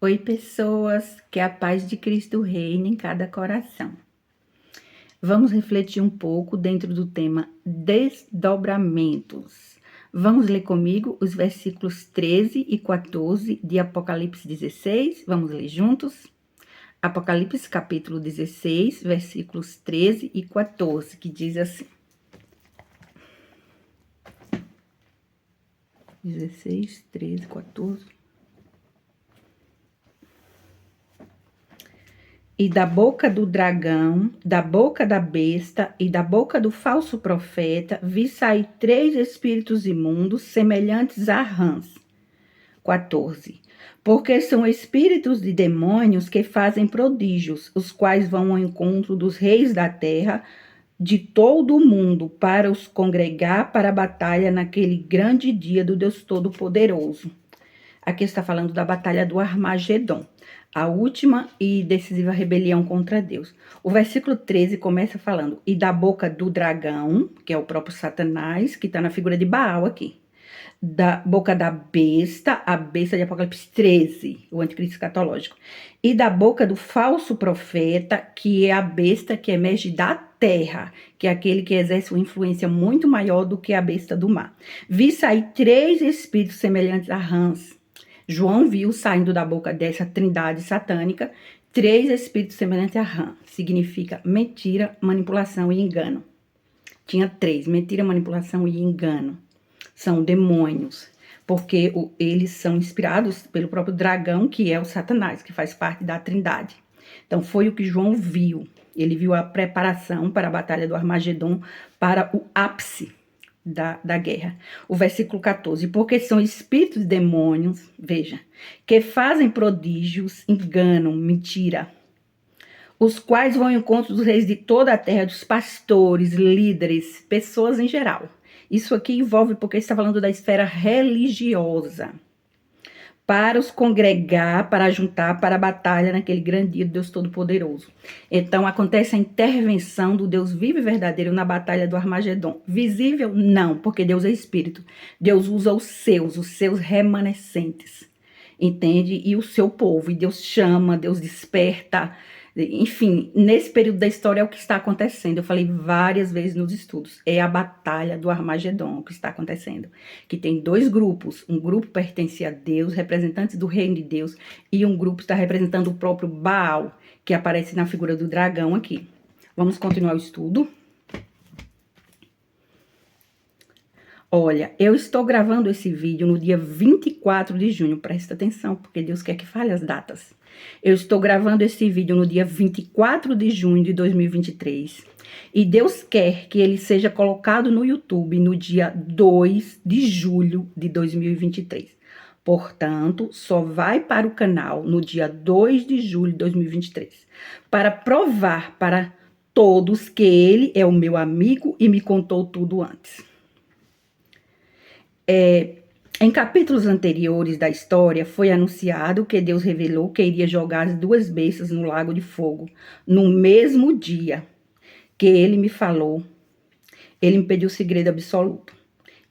Oi, pessoas, que a paz de Cristo reine em cada coração. Vamos refletir um pouco dentro do tema desdobramentos. Vamos ler comigo os versículos 13 e 14 de Apocalipse 16. Vamos ler juntos? Apocalipse capítulo 16, versículos 13 e 14, que diz assim. 16, 13, 14... E da boca do dragão, da boca da besta e da boca do falso profeta, vi sair 3 espíritos imundos, semelhantes a rãs. 14. Porque são espíritos de demônios que fazem prodígios, os quais vão ao encontro dos reis da terra, de todo o mundo, para os congregar para a batalha naquele grande dia do Deus Todo-Poderoso. Aqui está falando da batalha do Armagedon, a última e decisiva rebelião contra Deus. O versículo 13 começa falando, e da boca do dragão, que é o próprio Satanás, que está na figura de Baal aqui. Da boca da besta, a besta de Apocalipse 13, o anticristo escatológico. E da boca do falso profeta, que é a besta que emerge da terra, que é aquele que exerce uma influência muito maior do que a besta do mar. Vi sair 3 espíritos semelhantes a rãs. João viu saindo da boca dessa trindade satânica 3 espíritos semelhantes a rã. Significa mentira, manipulação e engano. Tinha 3, mentira, manipulação e engano. São demônios, porque eles são inspirados pelo próprio dragão, que é o Satanás, que faz parte da trindade. Então foi o que João viu. Ele viu a preparação para a batalha do Armagedon, para o ápice da guerra. O versículo 14, porque são espíritos de demônios, veja, que fazem prodígios, enganam, mentira, os quais vão ao encontro dos reis de toda a terra, dos pastores, líderes, pessoas em geral. Isso aqui envolve, porque está falando da esfera religiosa, para os congregar, para juntar para a batalha naquele grande dia do Deus Todo-Poderoso. Então, acontece a intervenção do Deus vivo e verdadeiro na batalha do Armagedon. Visível? Não, porque Deus é Espírito. Deus usa os seus remanescentes, entende? E o seu povo, e Deus chama, Deus desperta. Enfim, nesse período da história é o que está acontecendo. Eu falei várias vezes nos estudos. É a batalha do Armagedon o que está acontecendo. Que tem 2 grupos. Um grupo pertence a Deus, representantes do reino de Deus. E um grupo está representando o próprio Baal, que aparece na figura do dragão aqui. Vamos continuar o estudo. Olha, eu estou gravando esse vídeo no dia 24 de junho. Presta atenção, porque Deus quer que fale as datas. Eu estou gravando esse vídeo no dia 24 de junho de 2023. E Deus quer que ele seja colocado no YouTube no dia 2 de julho de 2023. Portanto, só vai para o canal no dia 2 de julho de 2023. Para provar para todos que ele é o meu amigo e me contou tudo antes. Em capítulos anteriores da história, foi anunciado que Deus revelou que iria jogar as 2 bestas no lago de fogo, no mesmo dia que ele me falou. Ele me pediu o segredo absoluto.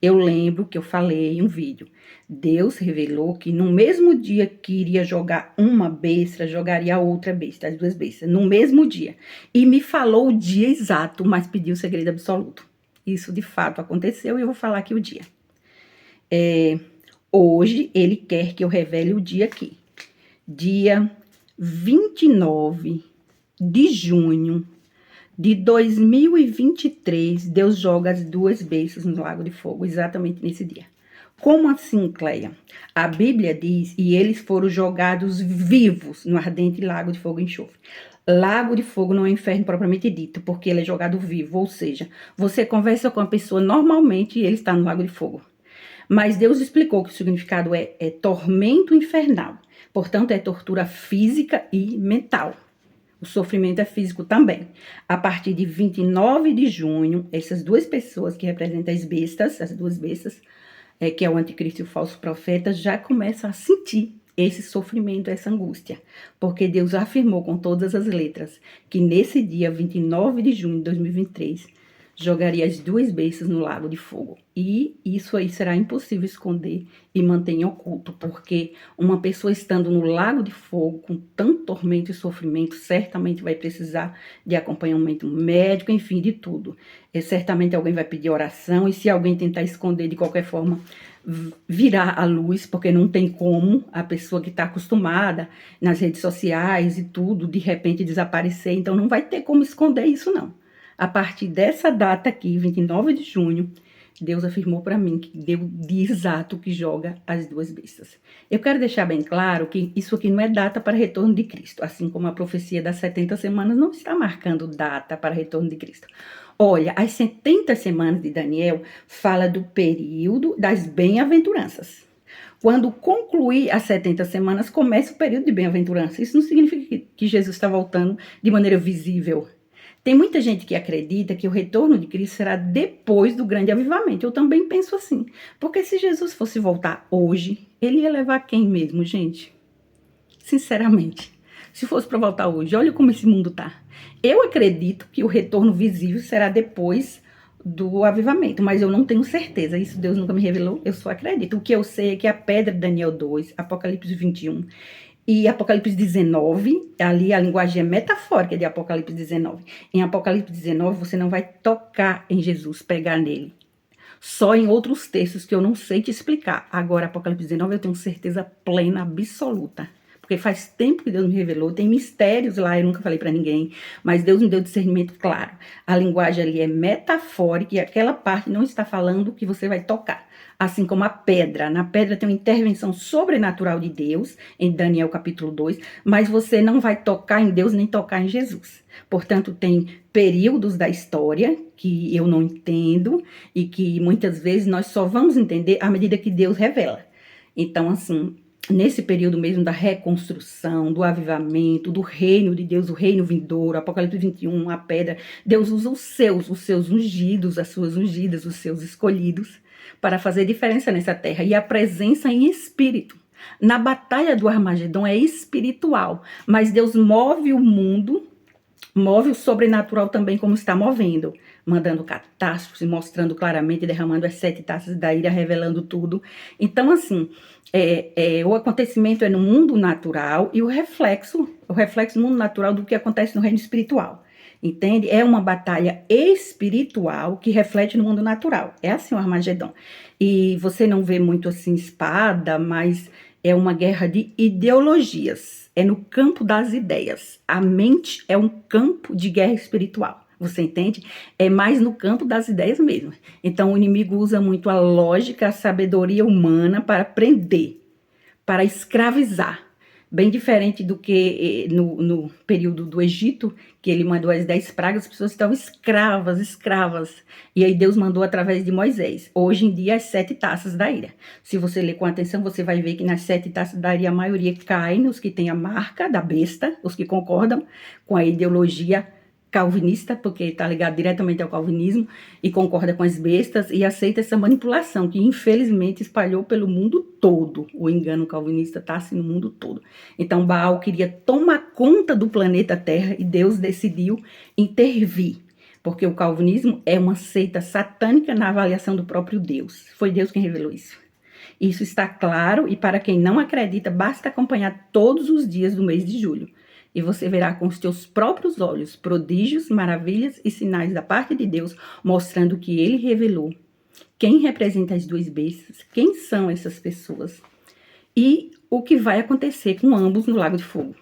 Eu lembro que eu falei em um vídeo. Deus revelou que no mesmo dia que iria jogar uma besta, jogaria a outra besta, as 2 bestas, no mesmo dia. E me falou o dia exato, mas pediu o segredo absoluto. Isso de fato aconteceu e eu vou falar aqui o dia. Hoje, ele quer que eu revele o dia aqui. Dia 29 de junho de 2023, Deus joga as 2 bestas no lago de fogo, exatamente nesse dia. Como assim, Cleia? A Bíblia diz, e eles foram jogados vivos no ardente lago de fogo e enxofre. Lago de fogo não é inferno propriamente dito, porque ele é jogado vivo, ou seja, você conversa com a pessoa normalmente e ele está no lago de fogo. Mas Deus explicou que o significado é tormento infernal. Portanto, é tortura física e mental. O sofrimento é físico também. A partir de 29 de junho, essas 2 pessoas que representam as bestas, as 2 bestas, que é o anticristo e o falso profeta, já começam a sentir esse sofrimento, essa angústia. Porque Deus afirmou com todas as letras que nesse dia 29 de junho de 2023, jogaria as 2 bestas no lago de fogo. E isso aí será impossível esconder e manter em oculto, porque uma pessoa estando no lago de fogo, com tanto tormento e sofrimento, certamente vai precisar de acompanhamento médico, enfim, de tudo. Certamente alguém vai pedir oração, e se alguém tentar esconder de qualquer forma, virar à luz, porque não tem como a pessoa que está acostumada nas redes sociais e tudo, de repente desaparecer, então não vai ter como esconder isso, não. A partir dessa data aqui, 29 de junho, Deus afirmou para mim que deu de exato que joga as 2 bestas. Eu quero deixar bem claro que isso aqui não é data para retorno de Cristo, assim como a profecia das 70 semanas não está marcando data para retorno de Cristo. Olha, as 70 semanas de Daniel fala do período das bem-aventuranças. Quando concluir as 70 semanas, começa o período de bem-aventurança. Isso não significa que Jesus está voltando de maneira visível. Tem muita gente que acredita que o retorno de Cristo será depois do grande avivamento. Eu também penso assim. Porque se Jesus fosse voltar hoje, ele ia levar quem mesmo, gente? Sinceramente. Se fosse para voltar hoje, olha como esse mundo tá. Eu acredito que o retorno visível será depois do avivamento, mas eu não tenho certeza. Isso Deus nunca me revelou, eu só acredito. O que eu sei é que a pedra de Daniel 2, Apocalipse 21 e Apocalipse 19, ali a linguagem é metafórica de Apocalipse 19. Em Apocalipse 19, você não vai tocar em Jesus, pegar nele. Só em outros textos que eu não sei te explicar. Agora, Apocalipse 19, eu tenho certeza plena, absoluta. Porque faz tempo que Deus me revelou, tem mistérios lá, eu nunca falei para ninguém, mas Deus me deu discernimento claro. A linguagem ali é metafórica e aquela parte não está falando que você vai tocar. Assim como a pedra. Na pedra tem uma intervenção sobrenatural de Deus, em Daniel capítulo 2, mas você não vai tocar em Deus nem tocar em Jesus. Portanto, tem períodos da história que eu não entendo e que muitas vezes nós só vamos entender à medida que Deus revela. Então, assim, nesse período mesmo da reconstrução, do avivamento, do reino de Deus, o reino vindouro, Apocalipse 21, a pedra, Deus usa os seus ungidos, as suas ungidas, os seus escolhidos, para fazer diferença nessa terra. E a presença em espírito. Na batalha do Armagedon é espiritual, mas Deus move o mundo, move o sobrenatural também como está movendo, mandando catástrofes, mostrando claramente, derramando as 7 taças da ira, revelando tudo. Então, assim, o acontecimento é no mundo natural e o reflexo no mundo natural do que acontece no reino espiritual. Entende? É uma batalha espiritual que reflete no mundo natural. É assim o Armagedon. E você não vê muito assim espada, mas é uma guerra de ideologias. É no campo das ideias. A mente é um campo de guerra espiritual. Você entende? É mais no campo das ideias mesmo. Então o inimigo usa muito a lógica, a sabedoria humana para prender, para escravizar. Bem diferente do que no período do Egito, que ele mandou as 10 pragas, as pessoas estavam escravas. E aí Deus mandou através de Moisés. Hoje em dia, as 7 taças da ira. Se você ler com atenção, você vai ver que nas 7 taças da ira, a maioria cai nos que tem a marca da besta, os que concordam com a ideologia calvinista, porque está ligado diretamente ao calvinismo, e concorda com as bestas, e aceita essa manipulação, que infelizmente espalhou pelo mundo todo. O engano calvinista está assim no mundo todo. Então Baal queria tomar conta do planeta Terra, e Deus decidiu intervir, porque o calvinismo é uma seita satânica na avaliação do próprio Deus. Foi Deus quem revelou isso. Isso está claro, e para quem não acredita, basta acompanhar todos os dias do mês de julho. E você verá com os teus próprios olhos prodígios, maravilhas e sinais da parte de Deus, mostrando que ele revelou quem representa as 2 bestas, quem são essas pessoas e o que vai acontecer com ambos no Lago de Fogo.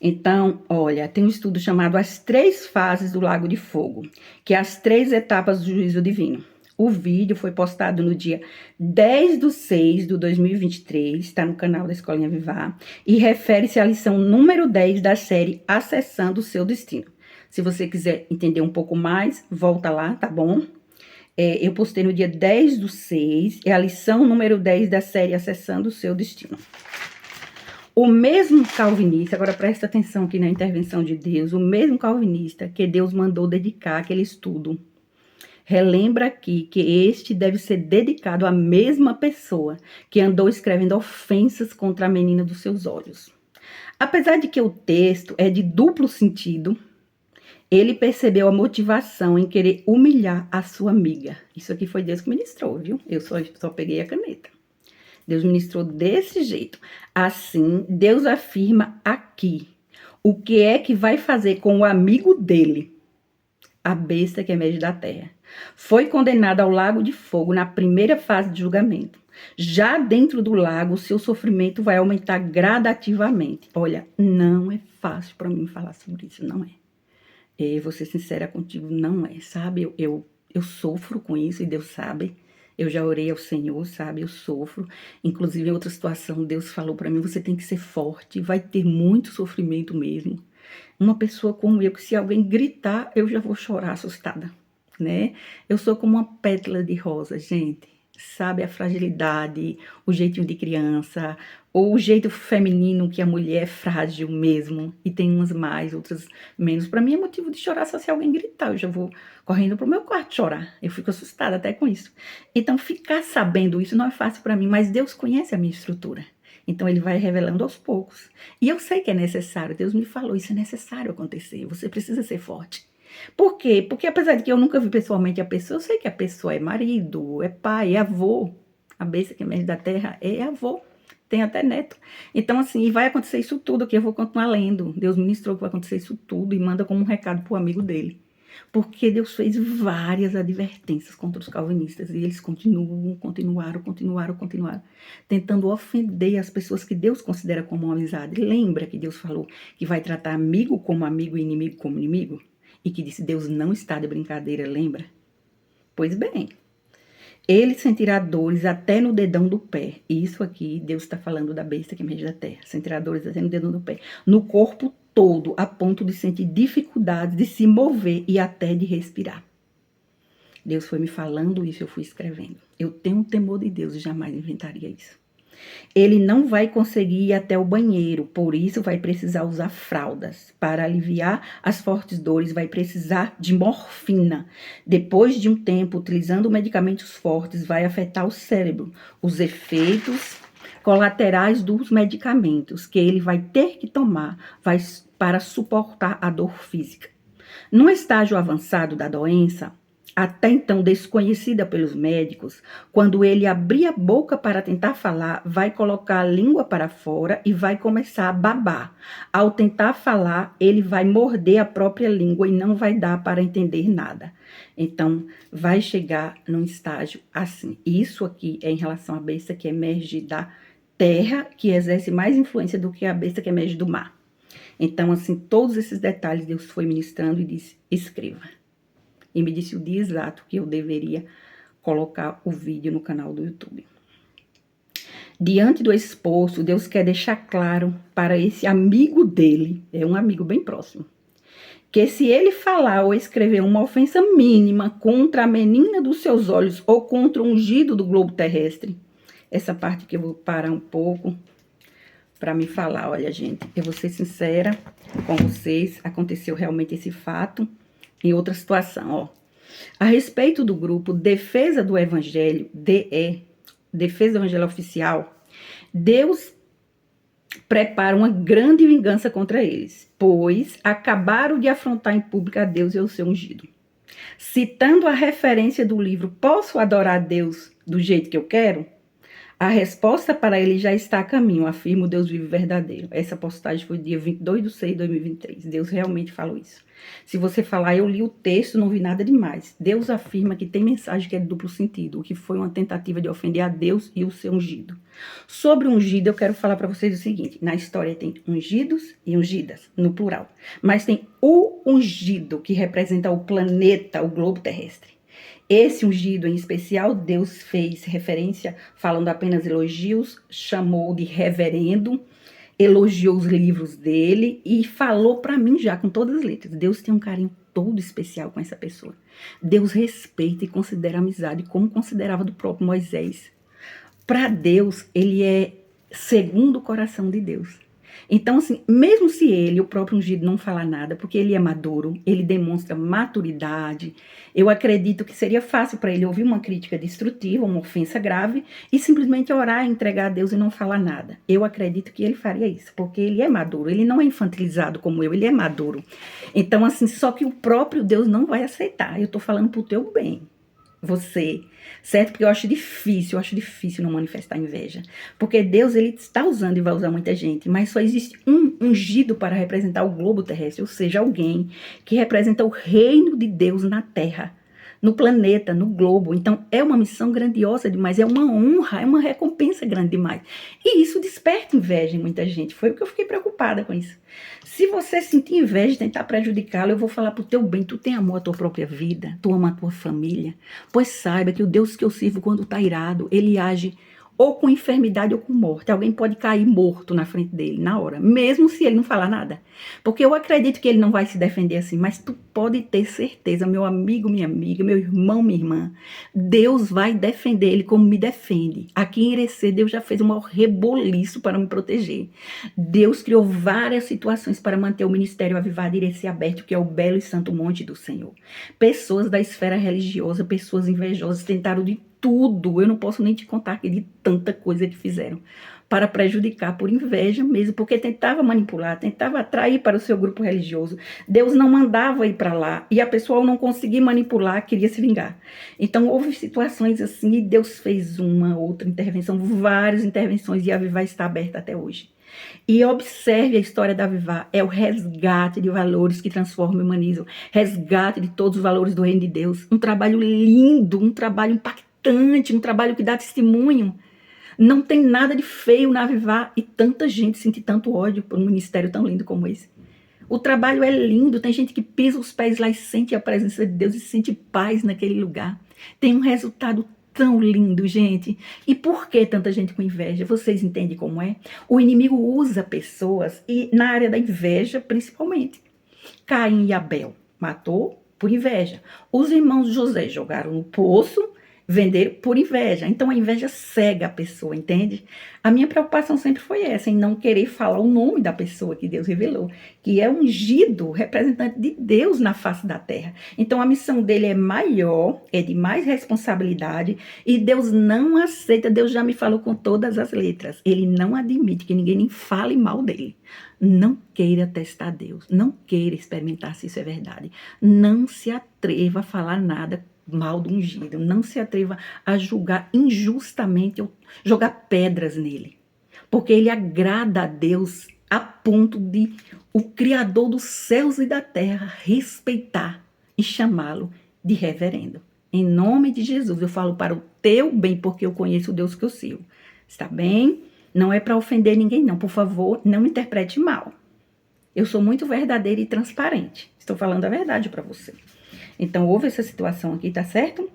Então, olha, tem um estudo chamado As 3 Fases do Lago de Fogo, que é as 3 etapas do juízo divino. O vídeo foi postado no dia 10/6/2023, está no canal da Escolinha Vivar, e refere-se à lição número 10 da série Acessando o Seu Destino. Se você quiser entender um pouco mais, volta lá, tá bom? Eu postei no dia 10/6, é a lição número 10 da série Acessando o Seu Destino. O mesmo calvinista, agora presta atenção aqui na intervenção de Deus, o mesmo calvinista que Deus mandou dedicar aquele estudo, relembra aqui que este deve ser dedicado à mesma pessoa que andou escrevendo ofensas contra a menina dos seus olhos. Apesar de que o texto é de duplo sentido, Ele percebeu a motivação em querer humilhar a sua amiga. Isso aqui foi Deus que ministrou, viu? Eu só peguei a caneta. Deus ministrou desse jeito. Assim, Deus afirma aqui o que é que vai fazer com o amigo dele, a besta que emerge da terra. Foi condenado ao lago de fogo na primeira fase de julgamento. Já dentro do lago, seu sofrimento vai aumentar gradativamente. Olha, não é fácil para mim falar sobre isso, não é. Vou ser sincera contigo, não é, sabe? Eu sofro com isso e Deus sabe. Eu já orei ao Senhor, sabe? Eu sofro. Inclusive, em outra situação, Deus falou para mim, você tem que ser forte, vai ter muito sofrimento mesmo. Uma pessoa como eu, que se alguém gritar, eu já vou chorar assustada, né? Eu sou como uma pétala de rosa, gente. Sabe, a fragilidade, o jeitinho de criança, ou o jeito feminino que a mulher é frágil mesmo, e tem umas mais, outras menos. Para mim é motivo de chorar só se alguém gritar, eu já vou correndo pro meu quarto chorar. Eu fico assustada até com isso. Então, ficar sabendo isso não é fácil para mim, mas Deus conhece a minha estrutura. Então, ele vai revelando aos poucos. E eu sei que é necessário, Deus me falou, isso é necessário acontecer, você precisa ser forte. Por quê? Porque apesar de que eu nunca vi pessoalmente a pessoa, eu sei que a pessoa é marido, é pai, é avô. A besta que emerge da terra é avô, tem até neto. Então, assim, vai acontecer isso tudo que eu vou continuar lendo. Deus ministrou que vai acontecer isso tudo e manda como um recado pro amigo dele. Porque Deus fez várias advertências contra os calvinistas e eles continuaram, tentando ofender as pessoas que Deus considera como uma amizade. Lembra que Deus falou que vai tratar amigo como amigo e inimigo como inimigo? E que disse, Deus não está de brincadeira, lembra? Pois bem, ele sentirá dores até no dedão do pé. Isso aqui, Deus está falando da besta que emerge da terra. Sentirá dores até no dedão do pé. No corpo todo, a ponto de sentir dificuldade de se mover e até de respirar. Deus foi me falando isso, eu fui escrevendo. Eu tenho um temor de Deus e jamais inventaria isso. Ele não vai conseguir ir até o banheiro, por isso vai precisar usar fraldas. Para aliviar as fortes dores, vai precisar de morfina. Depois de um tempo, utilizando medicamentos fortes, vai afetar o cérebro. Os efeitos colaterais dos medicamentos que ele vai ter que tomar para suportar a dor física. No estágio avançado da doença, até então desconhecida pelos médicos, quando ele abrir a boca para tentar falar, vai colocar a língua para fora e vai começar a babar. Ao tentar falar, ele vai morder a própria língua e não vai dar para entender nada. Então, vai chegar num estágio assim. Isso aqui é em relação à besta que emerge da terra, que exerce mais influência do que a besta que emerge do mar. Então, assim, todos esses detalhes Deus foi ministrando e disse, escreva. E me disse o dia exato que eu deveria colocar o vídeo no canal do YouTube. Diante do exposto, Deus quer deixar claro para esse amigo dele, é um amigo bem próximo, que se ele falar ou escrever uma ofensa mínima contra a menina dos seus olhos ou contra o ungido do globo terrestre, essa parte que eu vou parar um pouco para me falar, olha gente, eu vou ser sincera com vocês, aconteceu realmente esse fato. Em outra situação, ó. A respeito do grupo Defesa do Evangelho, DE, Defesa do Evangelho Oficial, Deus prepara uma grande vingança contra eles, pois acabaram de afrontar em público a Deus e ao seu ungido. Citando a referência do livro Posso Adorar a Deus do Jeito que Eu Quero? A resposta para ele já está a caminho, afirma o Deus vivo e verdadeiro. Essa postagem foi dia 22/6/2023. Deus realmente falou isso. Se você falar, eu li o texto, não vi nada demais. Deus afirma que tem mensagem que é de duplo sentido, o que foi uma tentativa de ofender a Deus e o seu ungido. Sobre o ungido, eu quero falar para vocês o seguinte. Na história tem ungidos e ungidas, no plural. Mas tem o ungido, que representa o planeta, o globo terrestre. Esse ungido em especial, Deus fez referência, falando apenas elogios, chamou de reverendo, elogiou os livros dele e falou para mim já com todas as letras. Deus tem um carinho todo especial com essa pessoa. Deus respeita e considera a amizade como considerava do próprio Moisés. Para Deus, ele é segundo o coração de Deus. Então, assim, mesmo se ele, o próprio ungido, não falar nada, porque ele é maduro, ele demonstra maturidade, eu acredito que seria fácil para ele ouvir uma crítica destrutiva, uma ofensa grave, e simplesmente orar, entregar a Deus e não falar nada. Eu acredito que ele faria isso, porque ele é maduro, ele não é infantilizado como eu, ele é maduro. Então, assim, só que o próprio Deus não vai aceitar. Eu tô falando pro teu bem. Você, certo? Porque eu acho difícil não manifestar inveja. Porque Deus, ele está usando e vai usar muita gente, mas só existe um ungido para representar o globo terrestre, ou seja, alguém que representa o reino de Deus na terra, no planeta, no globo. Então, é uma missão grandiosa demais, é uma honra, é uma recompensa grande demais. E isso desperta inveja em muita gente. Foi o que eu fiquei preocupada com isso. Se você sentir inveja e tentar prejudicá-lo, eu vou falar pro teu bem. Tu tem amor à tua própria vida, tu ama a tua família. Pois saiba que o Deus que eu sirvo, quando tá irado, ele age ou com enfermidade ou com morte. Alguém pode cair morto na frente dele, na hora, mesmo se ele não falar nada. Porque eu acredito que ele não vai se defender assim, mas tu pode ter certeza, meu amigo, minha amiga, meu irmão, minha irmã, Deus vai defender ele como me defende. Aqui em Irecê, Deus já fez um maior reboliço para me proteger. Deus criou várias situações para manter o ministério Avivado de Irecê aberto, que é o belo e santo monte do Senhor. Pessoas da esfera religiosa, pessoas invejosas, tentaram de tudo, eu não posso nem te contar aqui de tanta coisa que fizeram, para prejudicar por inveja mesmo, porque tentava manipular, tentava atrair para o seu grupo religioso. Deus não mandava ir para lá, e a pessoa ao não conseguir manipular, queria se vingar. Então houve situações assim, e Deus fez uma outra intervenção, várias intervenções, e a Avivar está aberta até hoje. E observe a história da Avivar, é o resgate de valores que transformam e humanizam, resgate de todos os valores do reino de Deus, um trabalho lindo, um trabalho impactante, um trabalho que dá testemunho. Não tem nada de feio na Avivar e tanta gente sente tanto ódio por um ministério tão lindo como esse. O trabalho é lindo, tem gente que pisa os pés lá e sente a presença de Deus e sente paz naquele lugar. Tem um resultado tão lindo, gente. E por que tanta gente com inveja? Vocês entendem como é? O inimigo usa pessoas, e na área da inveja, principalmente. Caim e Abel matou por inveja. Os irmãos de José jogaram no poço, venderam por inveja. Então a inveja cega a pessoa, entende? A minha preocupação sempre foi essa, em não querer falar o nome da pessoa que Deus revelou, que é ungido, representante de Deus na face da terra. Então a missão dele é maior, é de mais responsabilidade, e Deus não aceita, Deus já me falou com todas as letras, ele não admite que ninguém nem fale mal dele. Não queira testar Deus, não queira experimentar se isso é verdade. Não se atreva a falar nada mal do ungido, não se atreva a julgar injustamente ou jogar pedras nele, porque ele agrada a Deus a ponto de o Criador dos céus e da terra respeitar e chamá-lo de reverendo. Em nome de Jesus, eu falo para o teu bem, porque eu conheço o Deus que eu sirvo. Está bem? Não é para ofender ninguém, não. Por favor, não me interprete mal. Eu sou muito verdadeira e transparente. Estou falando a verdade para você. Então, houve essa situação aqui, tá certo?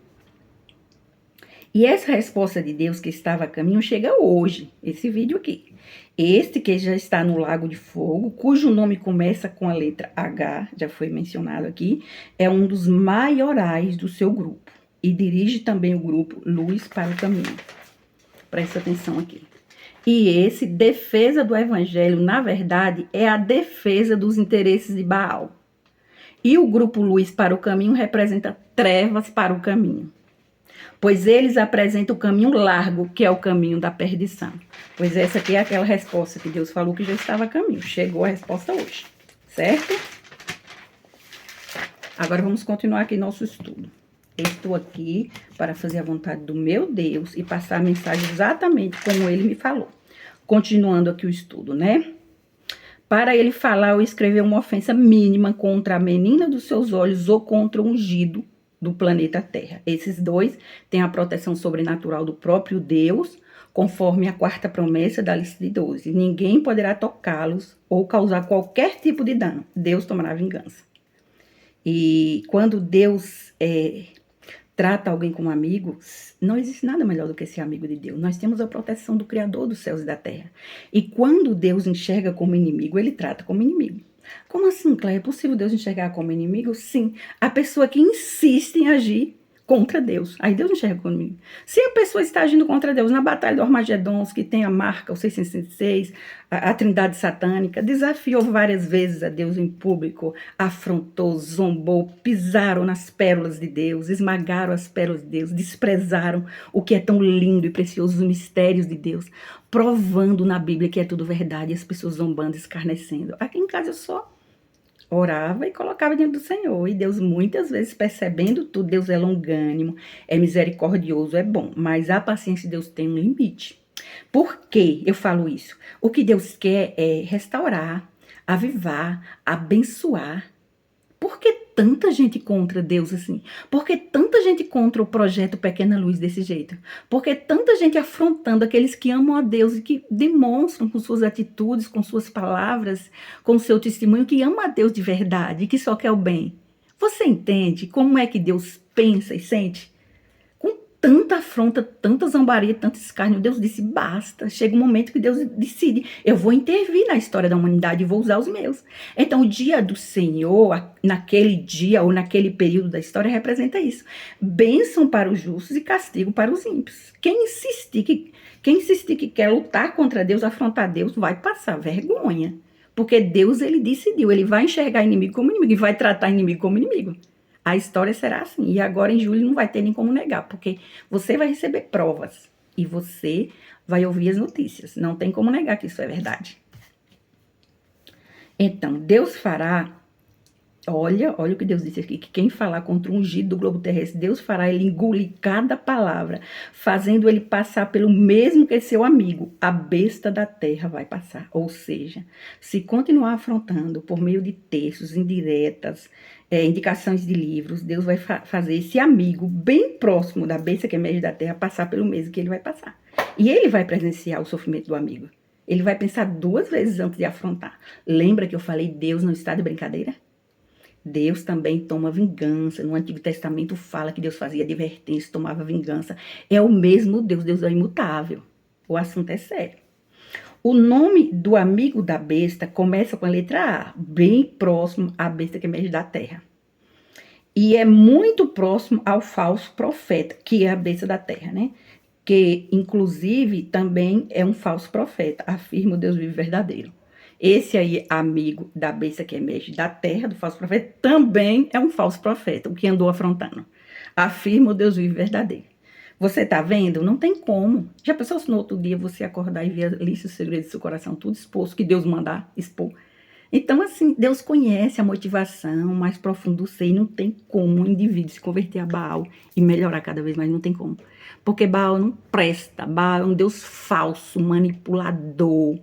E essa resposta de Deus que estava a caminho chega hoje, esse vídeo aqui. Este que já está no Lago de Fogo, cujo nome começa com a letra H, já foi mencionado aqui, é um dos maiorais do seu grupo. E dirige também o grupo Luz para o Caminho. Presta atenção aqui. E esse, defesa do evangelho, na verdade, é a defesa dos interesses de Baal. E o grupo Luz para o Caminho representa trevas para o caminho. Pois eles apresentam o caminho largo, que é o caminho da perdição. Pois essa aqui é aquela resposta que Deus falou que já estava a caminho. Chegou a resposta hoje, certo? Agora vamos continuar aqui nosso estudo. Eu estou aqui para fazer a vontade do meu Deus e passar a mensagem exatamente como ele me falou. Continuando aqui o estudo, né? Para ele falar ou escrever uma ofensa mínima contra a menina dos seus olhos ou contra o ungido do planeta Terra. Esses dois têm a proteção sobrenatural do próprio Deus, conforme a quarta promessa da lista de 12. Ninguém poderá tocá-los ou causar qualquer tipo de dano. Deus tomará vingança. E quando Deus trata alguém como amigo, não existe nada melhor do que ser amigo de Deus. Nós temos a proteção do Criador dos céus e da terra. E quando Deus enxerga como inimigo, ele trata como inimigo. Como assim, Cléia? É possível Deus enxergar como inimigo? Sim. A pessoa que insiste em agir contra Deus. Aí Deus enxerga comigo. Se a pessoa está agindo contra Deus na batalha do Armagedons, que tem a marca, o 666, a trindade satânica, desafiou várias vezes a Deus em público, afrontou, zombou, pisaram nas pérolas de Deus, esmagaram as pérolas de Deus, desprezaram o que é tão lindo e precioso, os mistérios de Deus, provando na Bíblia que é tudo verdade, e as pessoas zombando, escarnecendo. Aqui em casa eu só orava e colocava diante do Senhor. E Deus, muitas vezes, percebendo tudo, Deus é longânimo, é misericordioso, é bom. Mas a paciência de Deus tem um limite. Por que eu falo isso? O que Deus quer é restaurar, avivar, abençoar. Por que tanta gente contra Deus assim? Por que tanta gente contra o projeto Pequena Luz desse jeito? Por que tanta gente afrontando aqueles que amam a Deus e que demonstram com suas atitudes, com suas palavras, com seu testemunho, que ama a Deus de verdade e que só quer o bem? Você entende como é que Deus pensa e sente? Tanta afronta, tanta zombaria, tanto escárnio, Deus disse, basta. Chega um momento que Deus decide, eu vou intervir na história da humanidade e vou usar os meus. Então, o dia do Senhor, naquele dia ou naquele período da história, representa isso. Bênção para os justos e castigo para os ímpios. Quem insistir que quer lutar contra Deus, afrontar Deus, vai passar vergonha. Porque Deus, ele decidiu, ele vai enxergar inimigo como inimigo e vai tratar inimigo como inimigo. A história será assim. E agora em julho não vai ter nem como negar, porque você vai receber provas e você vai ouvir as notícias. Não tem como negar que isso é verdade. Então, Deus fará... Olha o que Deus disse aqui, que quem falar contra o ungido do globo terrestre, Deus fará ele engolir cada palavra, fazendo ele passar pelo mesmo que seu amigo, a besta da terra vai passar. Ou seja, se continuar afrontando por meio de textos, indiretas, indicações de livros, Deus vai fazer esse amigo bem próximo da besta que emerge da terra passar pelo mesmo que ele vai passar. E ele vai presenciar o sofrimento do amigo. Ele vai pensar 2 vezes antes de afrontar. Lembra que eu falei, Deus não está de brincadeira? Deus também toma vingança. No Antigo Testamento fala que Deus fazia advertência, tomava vingança. É o mesmo Deus, Deus é imutável. O assunto é sério. O nome do amigo da besta começa com a letra A, bem próximo à besta que emerge da terra. E é muito próximo ao falso profeta, que é a besta da terra, né? Que, inclusive, também é um falso profeta, afirma o Deus vivo verdadeiro. Esse aí, amigo da besta que emerge da terra, do falso profeta, também é um falso profeta, o que andou afrontando. Afirma o Deus vivo verdadeiro. Você tá vendo? Não tem como. Já pensou se no outro dia você acordar e ver a lista dos segredos do seu coração tudo exposto, que Deus mandar expor? Então, assim, Deus conhece a motivação mais profunda do ser e não tem como um indivíduo se converter a Baal e melhorar cada vez mais, não tem como. Porque Baal não presta, Baal é um Deus falso, manipulador,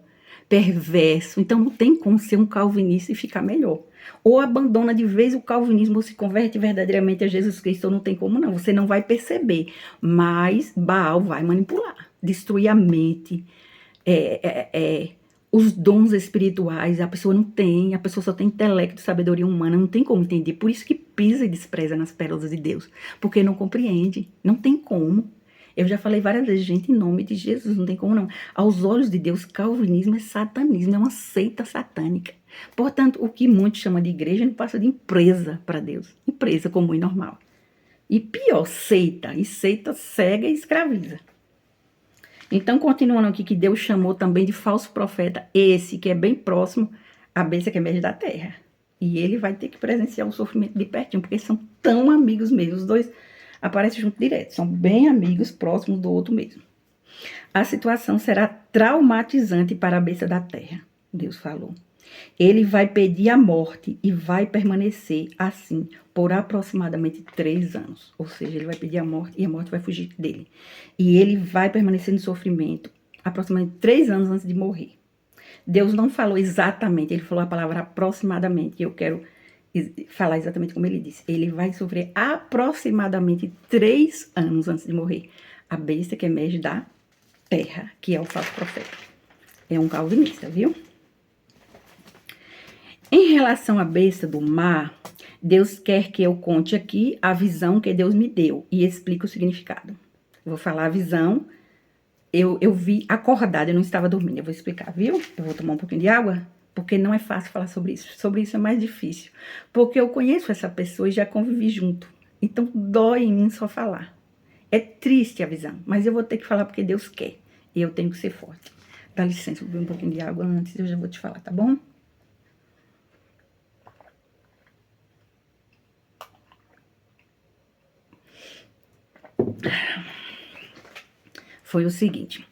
perverso, então não tem como ser um calvinista e ficar melhor. Ou abandona de vez o calvinismo ou se converte verdadeiramente a Jesus Cristo, ou não tem como não, você não vai perceber, mas Baal vai manipular, destruir a mente, os dons espirituais, a pessoa não tem, a pessoa só tem intelecto, sabedoria humana, não tem como entender, por isso que pisa e despreza nas pérolas de Deus, porque não compreende, não tem como. Eu já falei várias vezes, gente, em nome de Jesus, não tem como não. Aos olhos de Deus, calvinismo é satanismo, é uma seita satânica. Portanto, o que muitos chamam de igreja não passa de empresa para Deus. Empresa comum e normal. E pior, seita. E seita cega e escraviza. Então, continuando aqui, que Deus chamou também de falso profeta, esse que é bem próximo à besta que emerge da terra. E ele vai ter que presenciar o sofrimento de pertinho, porque eles são tão amigos mesmo, os dois aparecem junto direto, são bem amigos, próximos do outro mesmo. A situação será traumatizante para a besta da terra, Deus falou. Ele vai pedir a morte e vai permanecer assim por aproximadamente 3 anos. Ou seja, ele vai pedir a morte e a morte vai fugir dele. E ele vai permanecer no sofrimento aproximadamente 3 anos antes de morrer. Deus não falou exatamente, ele falou a palavra aproximadamente, e eu quero falar exatamente como ele disse. Ele vai sofrer aproximadamente 3 anos antes de morrer. A besta que emerge da terra, que é o falso profeta. É um calvinista, viu? Em relação à besta do mar, Deus quer que eu conte aqui a visão que Deus me deu e explique o significado. Eu vou falar a visão, eu vi acordada, eu não estava dormindo, eu vou explicar, viu? Eu vou tomar um pouquinho de água, porque não é fácil falar sobre isso é mais difícil, porque eu conheço essa pessoa e já convivi junto. Então dói em mim só falar. É triste a visão, mas eu vou ter que falar porque Deus quer. E eu tenho que ser forte. Dá licença, vou beber um pouquinho de água antes, eu já vou te falar, tá bom? Foi o seguinte.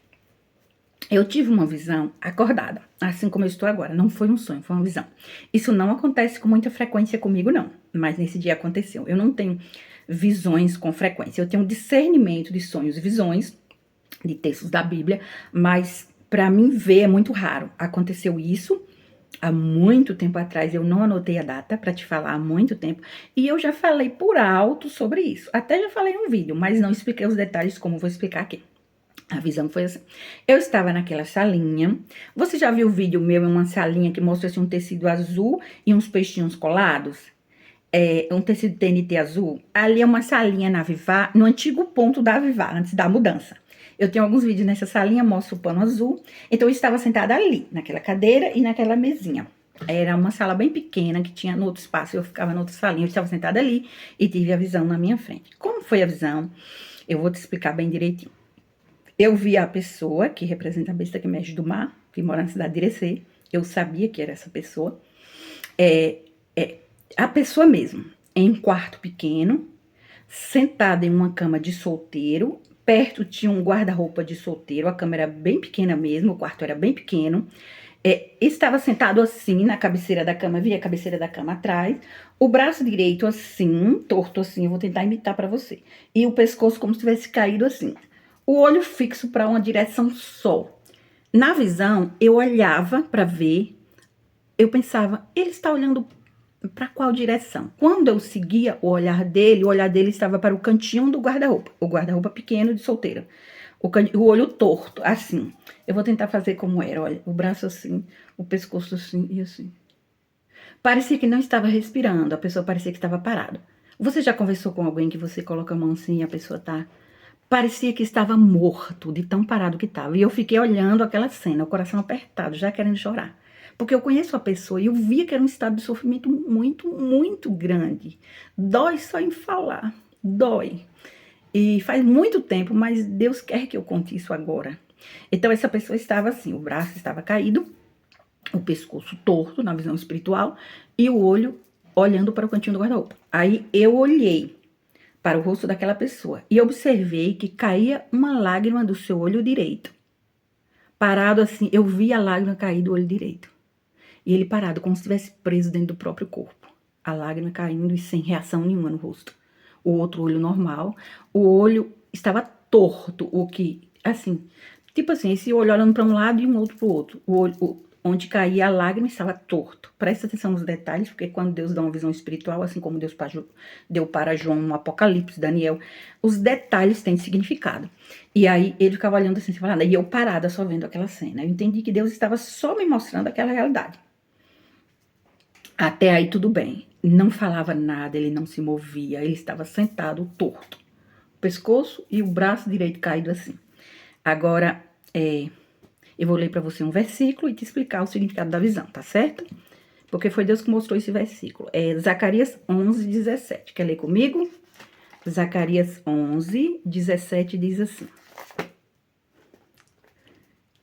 Eu tive uma visão acordada, assim como eu estou agora. Não foi um sonho, foi uma visão. Isso não acontece com muita frequência comigo, não. Mas nesse dia aconteceu. Eu não tenho visões com frequência. Eu tenho discernimento de sonhos e visões, de textos da Bíblia, mas para mim ver é muito raro. Aconteceu isso há muito tempo atrás, eu não anotei a data para te falar há muito tempo, e eu já falei por alto sobre isso. Até já falei em um vídeo, mas não expliquei os detalhes como vou explicar aqui. A visão foi assim. Eu estava naquela salinha. Você já viu o vídeo meu em uma salinha que mostra assim, um tecido azul e uns peixinhos colados? É, um tecido TNT azul. Ali é uma salinha na Vivá, no antigo ponto da Vivá, antes da mudança. Eu tenho alguns vídeos nessa salinha, mostro o pano azul. Então eu estava sentada ali, naquela cadeira e naquela mesinha. Era uma sala bem pequena que tinha no outro espaço. Eu ficava na outra salinha, eu estava sentada ali e tive a visão na minha frente. Como foi a visão? Eu vou te explicar bem direitinho. Eu vi a pessoa que representa a besta que mexe do mar, que mora na cidade de Irecê. Eu sabia que era essa pessoa. A pessoa mesmo, em um quarto pequeno, sentada em uma cama de solteiro. Perto tinha um guarda-roupa de solteiro. A cama era bem pequena mesmo, o quarto era bem pequeno. Estava sentado assim na cabeceira da cama, via a cabeceira da cama atrás, o braço direito assim, torto assim, eu vou tentar imitar para você, e o pescoço como se tivesse caído assim, o olho fixo para uma direção só. Na visão, eu olhava para ver, eu pensava, ele está olhando para qual direção? Quando eu seguia o olhar dele estava para o cantinho do guarda-roupa, o guarda-roupa pequeno de solteira. O olho torto, assim. Eu vou tentar fazer como era, olha. O braço assim, o pescoço assim e assim. Parecia que não estava respirando, a pessoa parecia que estava parada. Você já conversou com alguém que você coloca a mão assim e a pessoa tá... Parecia que estava morto, de tão parado que estava. E eu fiquei olhando aquela cena, o coração apertado, já querendo chorar. Porque eu conheço a pessoa e eu via que era um estado de sofrimento muito, muito grande. Dói só em falar, dói. E faz muito tempo, mas Deus quer que eu conte isso agora. Então essa pessoa estava assim, o braço estava caído, o pescoço torto na visão espiritual e o olho olhando para o cantinho do guarda-roupa. Aí eu olhei para o rosto daquela pessoa e observei que caía uma lágrima do seu olho direito. Parado assim, eu vi a lágrima cair do olho direito. E ele parado, como se estivesse preso dentro do próprio corpo. A lágrima caindo e sem reação nenhuma no rosto. O outro olho normal. O olho estava torto, o que, assim, tipo assim, esse olho olhando para um lado e um outro para o outro. O olho, onde caía a lágrima estava torto. Presta atenção nos detalhes, porque quando Deus dá uma visão espiritual, assim como Deus deu para João no Apocalipse, Daniel, os detalhes têm significado. E aí ele ficava olhando assim, falando, e eu parada só vendo aquela cena. Eu entendi que Deus estava só me mostrando aquela realidade. Até aí tudo bem. Não falava nada, ele não se movia, ele estava sentado torto. O pescoço e o braço direito caído assim. Agora, eu vou ler para você um versículo e te explicar o significado da visão, tá certo? Porque foi Deus que mostrou esse versículo. É Zacarias 11, 17. Quer ler comigo? Zacarias 11, 17 diz assim.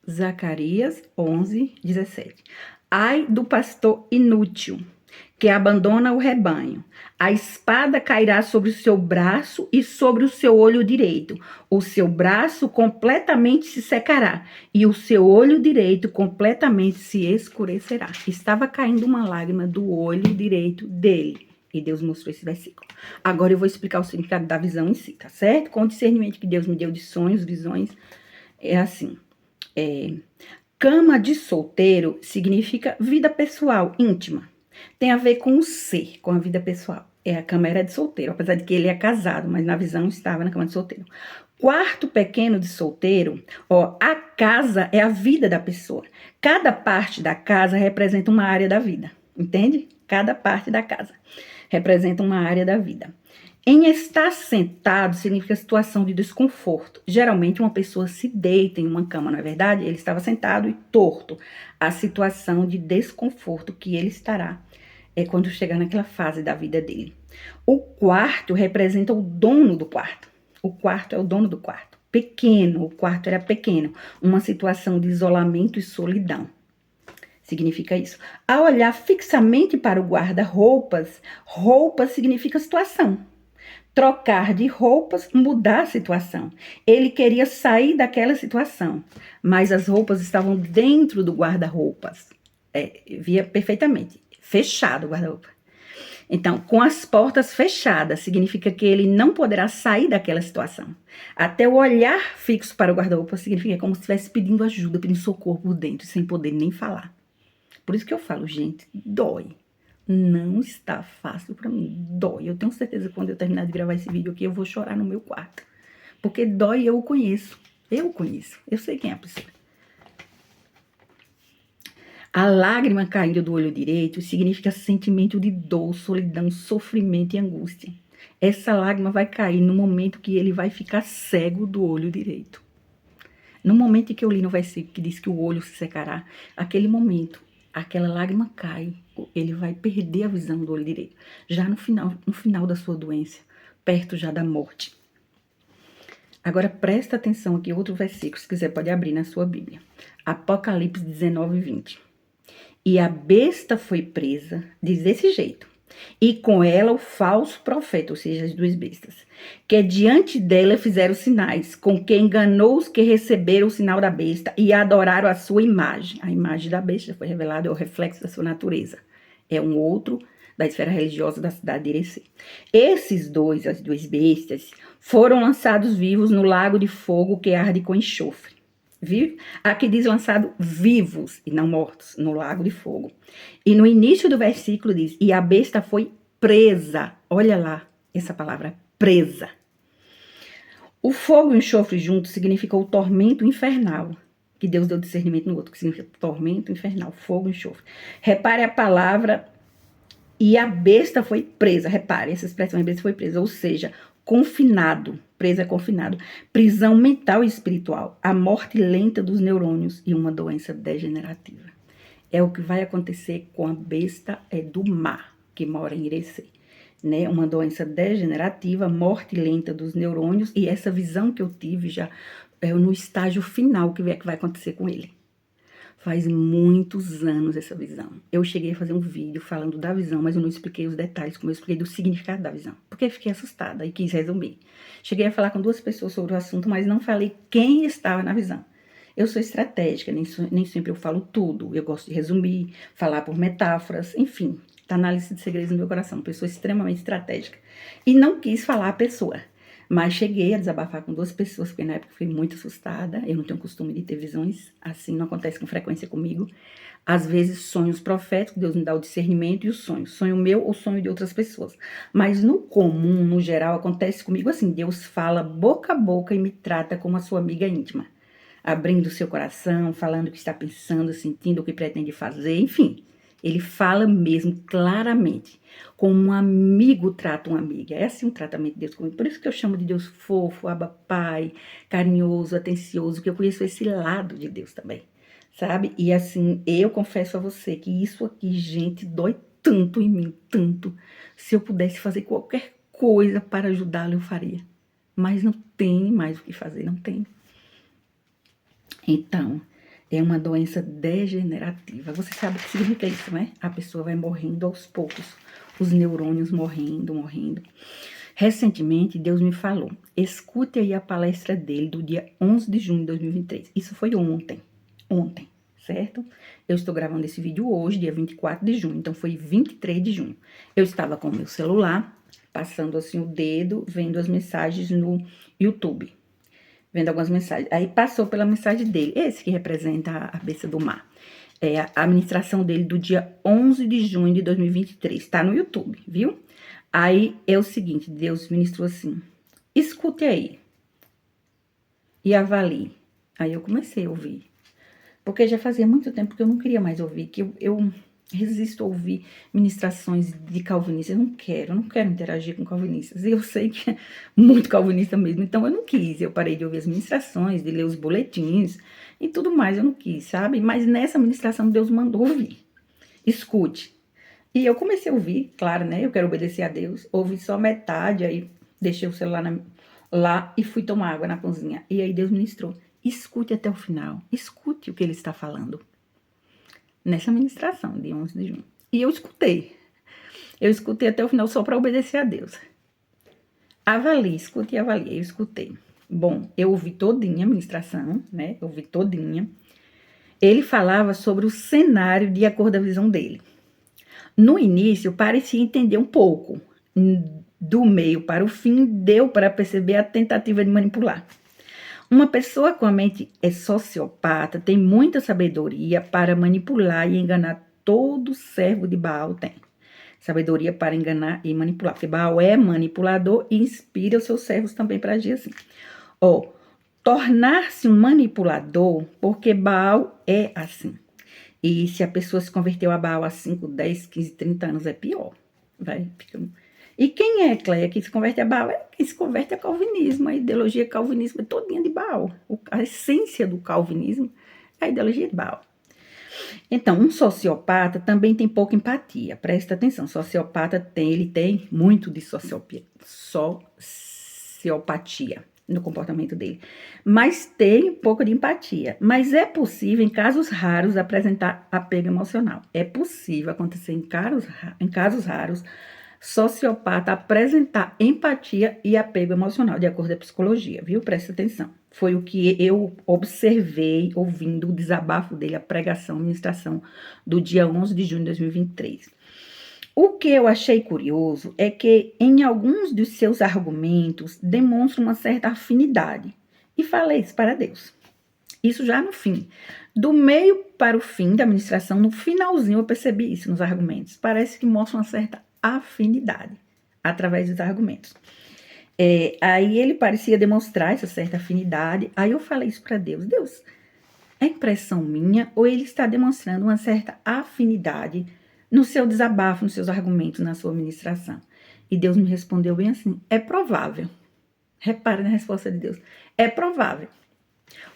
Zacarias 11, 17. Ai do pastor inútil, que abandona o rebanho. A espada cairá sobre o seu braço e sobre o seu olho direito. O seu braço completamente se secará e o seu olho direito completamente se escurecerá. Estava caindo uma lágrima do olho direito dele. E Deus mostrou esse versículo. Agora eu vou explicar o significado da visão em si, tá certo? Com o discernimento que Deus me deu de sonhos, visões, é assim. Cama de solteiro significa vida pessoal, íntima. Tem a ver com o ser, com a vida pessoal. A cama era de solteiro, apesar de que ele é casado, mas na visão estava na cama de solteiro. Quarto pequeno de solteiro, a casa é a vida da pessoa. Cada parte da casa representa uma área da vida, entende? Cada parte da casa representa uma área da vida. Em estar sentado significa situação de desconforto. Geralmente uma pessoa se deita em uma cama, não é verdade? Ele estava sentado e torto. A situação de desconforto que ele estará quando chegar naquela fase da vida dele. O quarto representa o dono do quarto. O quarto é o dono do quarto. Pequeno, o quarto era pequeno. Uma situação de isolamento e solidão. Significa isso. Ao olhar fixamente para o guarda-roupas, roupa significa situação. Trocar de roupas, mudar a situação. Ele queria sair daquela situação, mas as roupas estavam dentro do guarda-roupas. Via perfeitamente. Fechado o guarda-roupa. Então, com as portas fechadas, significa que ele não poderá sair daquela situação. Até o olhar fixo para o guarda-roupa significa como se estivesse pedindo ajuda, pedindo socorro por dentro, sem poder nem falar. Por isso que eu falo, gente, dói. Não está fácil para mim, dói. Eu tenho certeza que quando eu terminar de gravar esse vídeo aqui, eu vou chorar no meu quarto. Porque dói, eu o conheço. Eu sei quem é a pessoa. A lágrima caindo do olho direito significa sentimento de dor, solidão, sofrimento e angústia. Essa lágrima vai cair no momento que ele vai ficar cego do olho direito. No momento em que eu li no versículo que diz que o olho se secará, aquele momento, aquela lágrima cai, ele vai perder a visão do olho direito. Já no final da sua doença, perto já da morte. Agora presta atenção aqui, outro versículo, se quiser pode abrir na sua Bíblia. Apocalipse 19, 20. E a besta foi presa, diz desse jeito, e com ela o falso profeta, ou seja, as duas bestas, que diante dela fizeram sinais, com que enganou os que receberam o sinal da besta e adoraram a sua imagem. A imagem da besta foi revelada, é o reflexo da sua natureza. É um outro da esfera religiosa da cidade de Irecê. Esses dois, as duas bestas, foram lançados vivos no lago de fogo que arde com enxofre. Viu? Aqui diz lançado vivos e não mortos no lago de fogo. E no início do versículo diz, e a besta foi presa. Olha lá, essa palavra, presa. O fogo e o enxofre juntos significa o tormento infernal, que Deus deu discernimento no outro, que significa tormento infernal, fogo e enxofre. Repare a palavra, e a besta foi presa. Repare, essa expressão, a besta foi presa, ou seja, confinado, presa confinado, prisão mental e espiritual, a morte lenta dos neurônios e uma doença degenerativa. É o que vai acontecer com a besta do mar, que mora em Irecê, né? Uma doença degenerativa, morte lenta dos neurônios e essa visão que eu tive já no estágio final que vai acontecer com ele. Faz muitos anos essa visão. Eu cheguei a fazer um vídeo falando da visão, mas eu não expliquei os detalhes, como eu expliquei do significado da visão. Porque fiquei assustada e quis resumir. Cheguei a falar com 2 pessoas sobre o assunto, mas não falei quem estava na visão. Eu sou estratégica, nem sempre eu falo tudo. Eu gosto de resumir, falar por metáforas, enfim. Tá na lista de segredos do meu coração. Pessoa extremamente estratégica. E não quis falar a pessoa. Mas cheguei a desabafar com 2 pessoas, porque na época fui muito assustada. Eu não tenho costume de ter visões assim, não acontece com frequência comigo. Às vezes, sonhos proféticos, Deus me dá o discernimento e o sonho. Sonho meu ou sonho de outras pessoas. Mas no comum, no geral, acontece comigo assim. Deus fala boca a boca e me trata como a sua amiga íntima. Abrindo o seu coração, falando o que está pensando, sentindo o que pretende fazer, enfim. Ele fala mesmo claramente, como um amigo trata uma amiga. É assim o tratamento de Deus comigo. Por isso que eu chamo de Deus fofo, Abba Pai, carinhoso, atencioso, que eu conheço esse lado de Deus também, sabe? E assim, eu confesso a você que isso aqui, gente, dói tanto em mim, tanto. Se eu pudesse fazer qualquer coisa para ajudá-lo, eu faria. Mas não tem mais o que fazer, não tem. Então, é uma doença degenerativa. Você sabe o que significa isso, né? A pessoa vai morrendo aos poucos. Os neurônios morrendo. Recentemente, Deus me falou. Escute aí a palestra dele do dia 11 de junho de 2023. Isso foi ontem, certo? Eu estou gravando esse vídeo hoje, dia 24 de junho. Então, foi 23 de junho. Eu estava com o meu celular, passando assim o dedo, vendo as mensagens no YouTube. Vendo algumas mensagens. Aí passou pela mensagem dele, esse que representa a besta do mar. É a ministração dele do dia 11 de junho de 2023. Tá no YouTube, viu? Aí é o seguinte, Deus ministrou assim. Escute aí. E avalie. Aí eu comecei a ouvir. Porque já fazia muito tempo que eu não queria mais ouvir. Que eu resisto a ouvir ministrações de calvinistas. Eu não quero interagir com calvinistas. E eu sei que é muito calvinista mesmo, então eu não quis. Eu parei de ouvir as ministrações, de ler os boletins e tudo mais, eu não quis, sabe? Mas nessa ministração Deus mandou ouvir. Escute. E eu comecei a ouvir, claro, né? Eu quero obedecer a Deus. Ouvi só metade, aí deixei o celular lá e fui tomar água na cozinha. E aí Deus ministrou. Escute até o final. Escute o que ele está falando. Nessa ministração de 11 de junho. E eu escutei. Eu escutei até o final só para obedecer a Deus. Avalie, escute e avalie. Eu escutei. Bom, eu ouvi todinha a ministração, né? Eu ouvi todinha. Ele falava sobre o cenário de acordo com a visão dele. No início, parecia entender um pouco. Do meio para o fim, deu para perceber a tentativa de manipular. Uma pessoa com a mente sociopata tem muita sabedoria para manipular e enganar. Todo servo de Baal tem sabedoria para enganar e manipular, porque Baal é manipulador e inspira os seus servos também para agir assim. Tornar-se um manipulador, porque Baal é assim. E se a pessoa se converteu a Baal há 5, 10, 15, 30 anos, é pior. E quem é, Cleia, que se converte a Baal? É quem se converte a calvinismo. A ideologia calvinismo é todinha de Baal. A essência do calvinismo é a ideologia de Baal. Então, um sociopata também tem pouca empatia. Presta atenção, sociopata ele tem muito de sociopatia no comportamento dele. Mas tem pouco de empatia. Mas é possível, em casos raros, apresentar apego emocional. É possível acontecer em casos raros, sociopata apresentar empatia e apego emocional, de acordo com a psicologia, viu? Presta atenção. Foi o que eu observei ouvindo o desabafo dele, a pregação, a ministração do dia 11 de junho de 2023. O que eu achei curioso é que em alguns dos seus argumentos demonstra uma certa afinidade. E falei isso para Deus. Isso já no fim. Do meio para o fim da ministração, no finalzinho eu percebi isso nos argumentos. Parece que mostra uma certa afinidade através dos argumentos. Aí ele parecia demonstrar essa certa afinidade. Aí eu falei isso para Deus. Deus, é impressão minha ou ele está demonstrando uma certa afinidade no seu desabafo, nos seus argumentos, na sua ministração? E Deus me respondeu bem assim, é provável. Repare na resposta de Deus. É provável.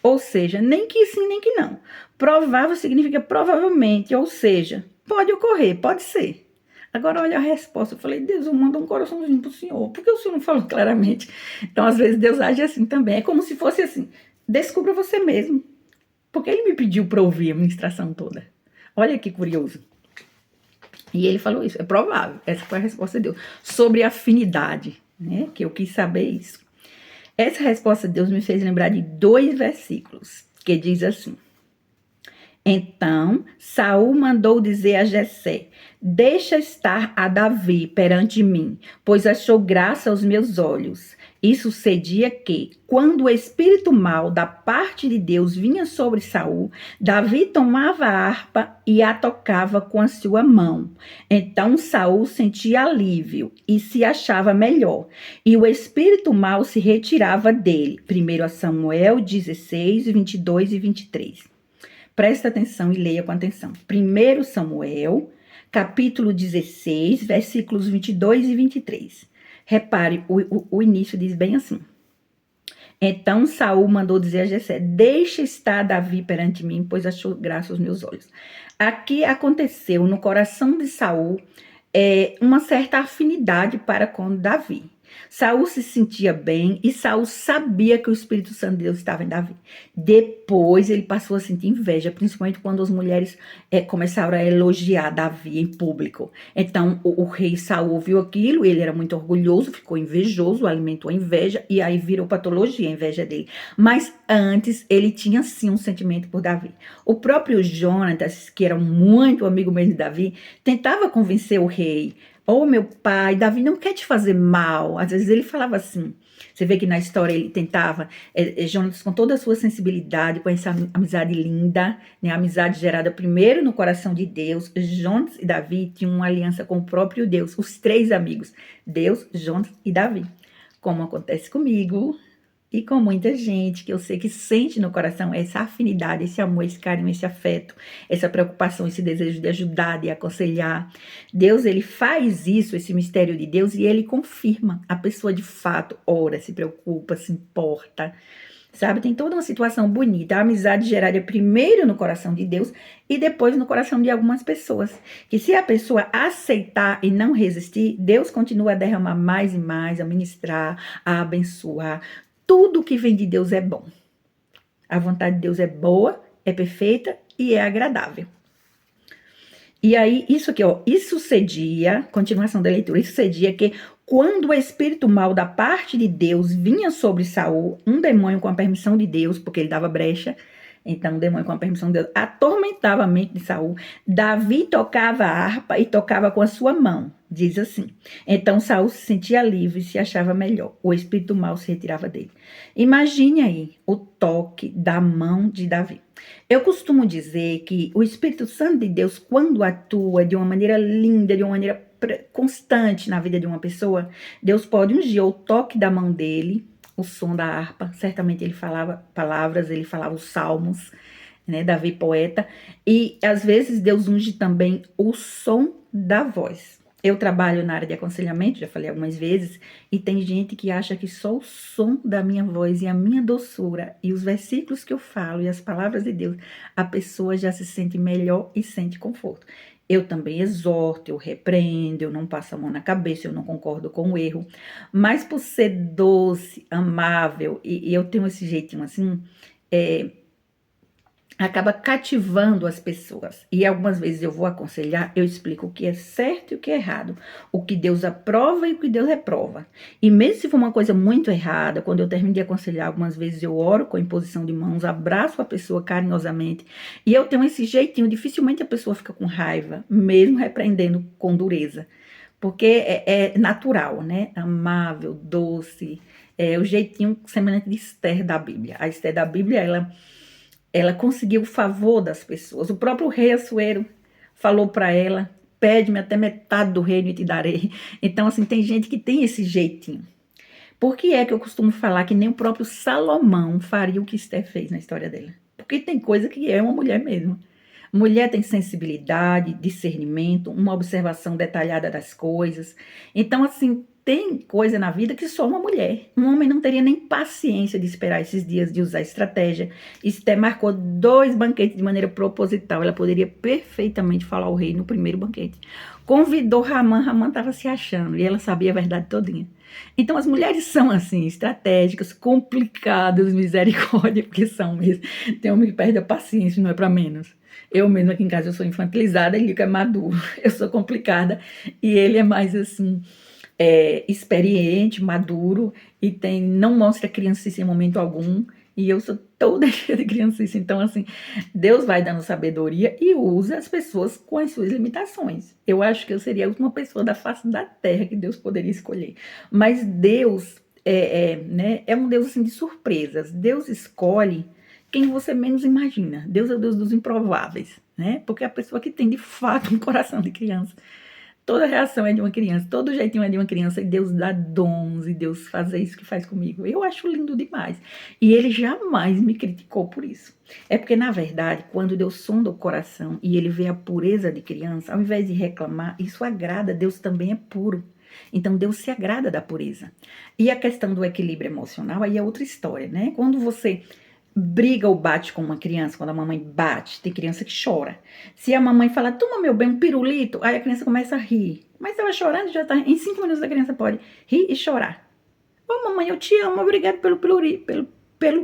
Ou seja, nem que sim, nem que não. Provável significa provavelmente, ou seja, pode ocorrer, pode ser. Agora, olha a resposta. Eu falei, Deus, eu mando um coraçãozinho pro Senhor. Por que o Senhor não falou claramente? Então, às vezes, Deus age assim também. É como se fosse assim, descubra você mesmo. Porque ele me pediu para ouvir a ministração toda. Olha que curioso. E ele falou isso, é provável. Essa foi a resposta de Deus. Sobre afinidade, né? Que eu quis saber isso. Essa resposta de Deus me fez lembrar de 2 versículos, que diz assim. Então, Saul mandou dizer a Jessé, deixa estar a Davi perante mim, pois achou graça aos meus olhos. E sucedia que, quando o espírito mau da parte de Deus vinha sobre Saul, Davi tomava a harpa e a tocava com a sua mão. Então Saul sentia alívio e se achava melhor, e o espírito mau se retirava dele. 1 Samuel 16, 22 e 23. Presta atenção e leia com atenção. 1 Samuel, capítulo 16, versículos 22 e 23. Repare, o início diz bem assim. Então Saul mandou dizer a Jessé, deixa estar Davi perante mim, pois achou graça aos meus olhos. Aqui aconteceu no coração de Saul uma certa afinidade para com Davi. Saul se sentia bem e Saul sabia que o Espírito Santo de Deus estava em Davi. Depois ele passou a sentir inveja, principalmente quando as mulheres começaram a elogiar Davi em público. Então o rei Saul ouviu aquilo, ele era muito orgulhoso, ficou invejoso, alimentou a inveja e aí virou patologia a inveja dele. Mas antes ele tinha sim um sentimento por Davi. O próprio Jonatas, que era muito amigo mesmo de Davi, tentava convencer o rei. Meu pai, Davi não quer te fazer mal. Às vezes ele falava assim. Você vê que na história ele tentava, Jonas com toda a sua sensibilidade, com essa amizade linda, né, amizade gerada primeiro no coração de Deus. Jonas e Davi tinham uma aliança com o próprio Deus, os 3 amigos, Deus, Jonas e Davi. Como acontece comigo e com muita gente que eu sei que sente no coração essa afinidade, esse amor, esse carinho, esse afeto, essa preocupação, esse desejo de ajudar, de aconselhar. Deus, ele faz isso, esse mistério de Deus, e ele confirma. A pessoa de fato ora, se preocupa, se importa, sabe? Tem toda uma situação bonita. A amizade gerada primeiro no coração de Deus e depois no coração de algumas pessoas. Que se a pessoa aceitar e não resistir, Deus continua a derramar mais e mais, a ministrar, a abençoar. Tudo que vem de Deus é bom. A vontade de Deus é boa, é perfeita e é agradável. E aí, isso aqui, ó, isso sucedia, continuação da leitura, isso sucedia que quando o espírito mau da parte de Deus vinha sobre Saul, um demônio com a permissão de Deus, porque ele dava brecha, então o demônio com a permissão de Deus atormentava a mente de Saul, Davi tocava a harpa e tocava com a sua mão, diz assim. Então Saul se sentia livre e se achava melhor, o espírito mau se retirava dele. Imagine aí o toque da mão de Davi. Eu costumo dizer que o Espírito Santo de Deus, quando atua de uma maneira linda, de uma maneira constante na vida de uma pessoa, Deus pode ungir o toque da mão dele, o som da harpa, certamente ele falava palavras, ele falava os salmos, né, Davi poeta, e às vezes Deus unge também o som da voz. Eu trabalho na área de aconselhamento, já falei algumas vezes, e tem gente que acha que só o som da minha voz e a minha doçura e os versículos que eu falo e as palavras de Deus, a pessoa já se sente melhor e sente conforto. Eu também exorto, eu repreendo, eu não passo a mão na cabeça, eu não concordo com o erro, mas por ser doce, amável, e eu tenho esse jeitinho assim, acaba cativando as pessoas. E algumas vezes eu vou aconselhar, eu explico o que é certo e o que é errado, o que Deus aprova e o que Deus reprova. E mesmo se for uma coisa muito errada, quando eu termino de aconselhar, algumas vezes eu oro com a imposição de mãos, abraço a pessoa carinhosamente, e eu tenho esse jeitinho, dificilmente a pessoa fica com raiva, mesmo repreendendo com dureza, porque é natural, né? Amável, doce, é o jeitinho semelhante de Esther da Bíblia. A Esther da Bíblia, ela conseguiu o favor das pessoas. O próprio rei Assuero falou para ela, pede-me até metade do reino e te darei. Então, assim, tem gente que tem esse jeitinho. Por que é que eu costumo falar que nem o próprio Salomão faria o que Esther fez na história dela? Porque tem coisa que é uma mulher mesmo. Mulher tem sensibilidade, discernimento, uma observação detalhada das coisas. Então, assim, tem coisa na vida que só uma mulher. Um homem não teria nem paciência de esperar esses dias de usar estratégia. Esther marcou 2 banquetes de maneira proposital. Ela poderia perfeitamente falar ao rei no primeiro banquete. Convidou Ramã estava se achando e ela sabia a verdade todinha. Então, as mulheres são assim, estratégicas, complicadas, misericórdia, porque são mesmo. Tem homem que perde a paciência, não é para menos. Eu mesmo aqui em casa eu sou infantilizada, ele é maduro. Eu sou complicada e ele é mais assim, experiente, maduro e não mostra criancice em momento algum. E eu sou toda cheia de criancice. Então, assim, Deus vai dando sabedoria e usa as pessoas com as suas limitações. Eu acho que eu seria a última pessoa da face da terra que Deus poderia escolher. Mas Deus né, é um Deus assim, de surpresas. Deus escolhe quem você menos imagina. Deus é o Deus dos improváveis, né? Porque a pessoa que tem de fato um coração de criança. Toda reação é de uma criança, todo jeitinho é de uma criança, e Deus dá dons, e Deus faz isso que faz comigo. Eu acho lindo demais. E ele jamais me criticou por isso. É porque, na verdade, quando Deus sonda o coração e ele vê a pureza de criança, ao invés de reclamar, isso agrada, Deus também é puro. Então, Deus se agrada da pureza. E a questão do equilíbrio emocional, aí é outra história, né? Quando você briga ou bate com uma criança, quando a mamãe bate, tem criança que chora. Se a mamãe fala, toma meu bem, um pirulito, aí a criança começa a rir. Mas estava chorando, já tá. Em 5 minutos a criança pode rir e chorar. Ô mamãe, eu te amo, obrigado pelo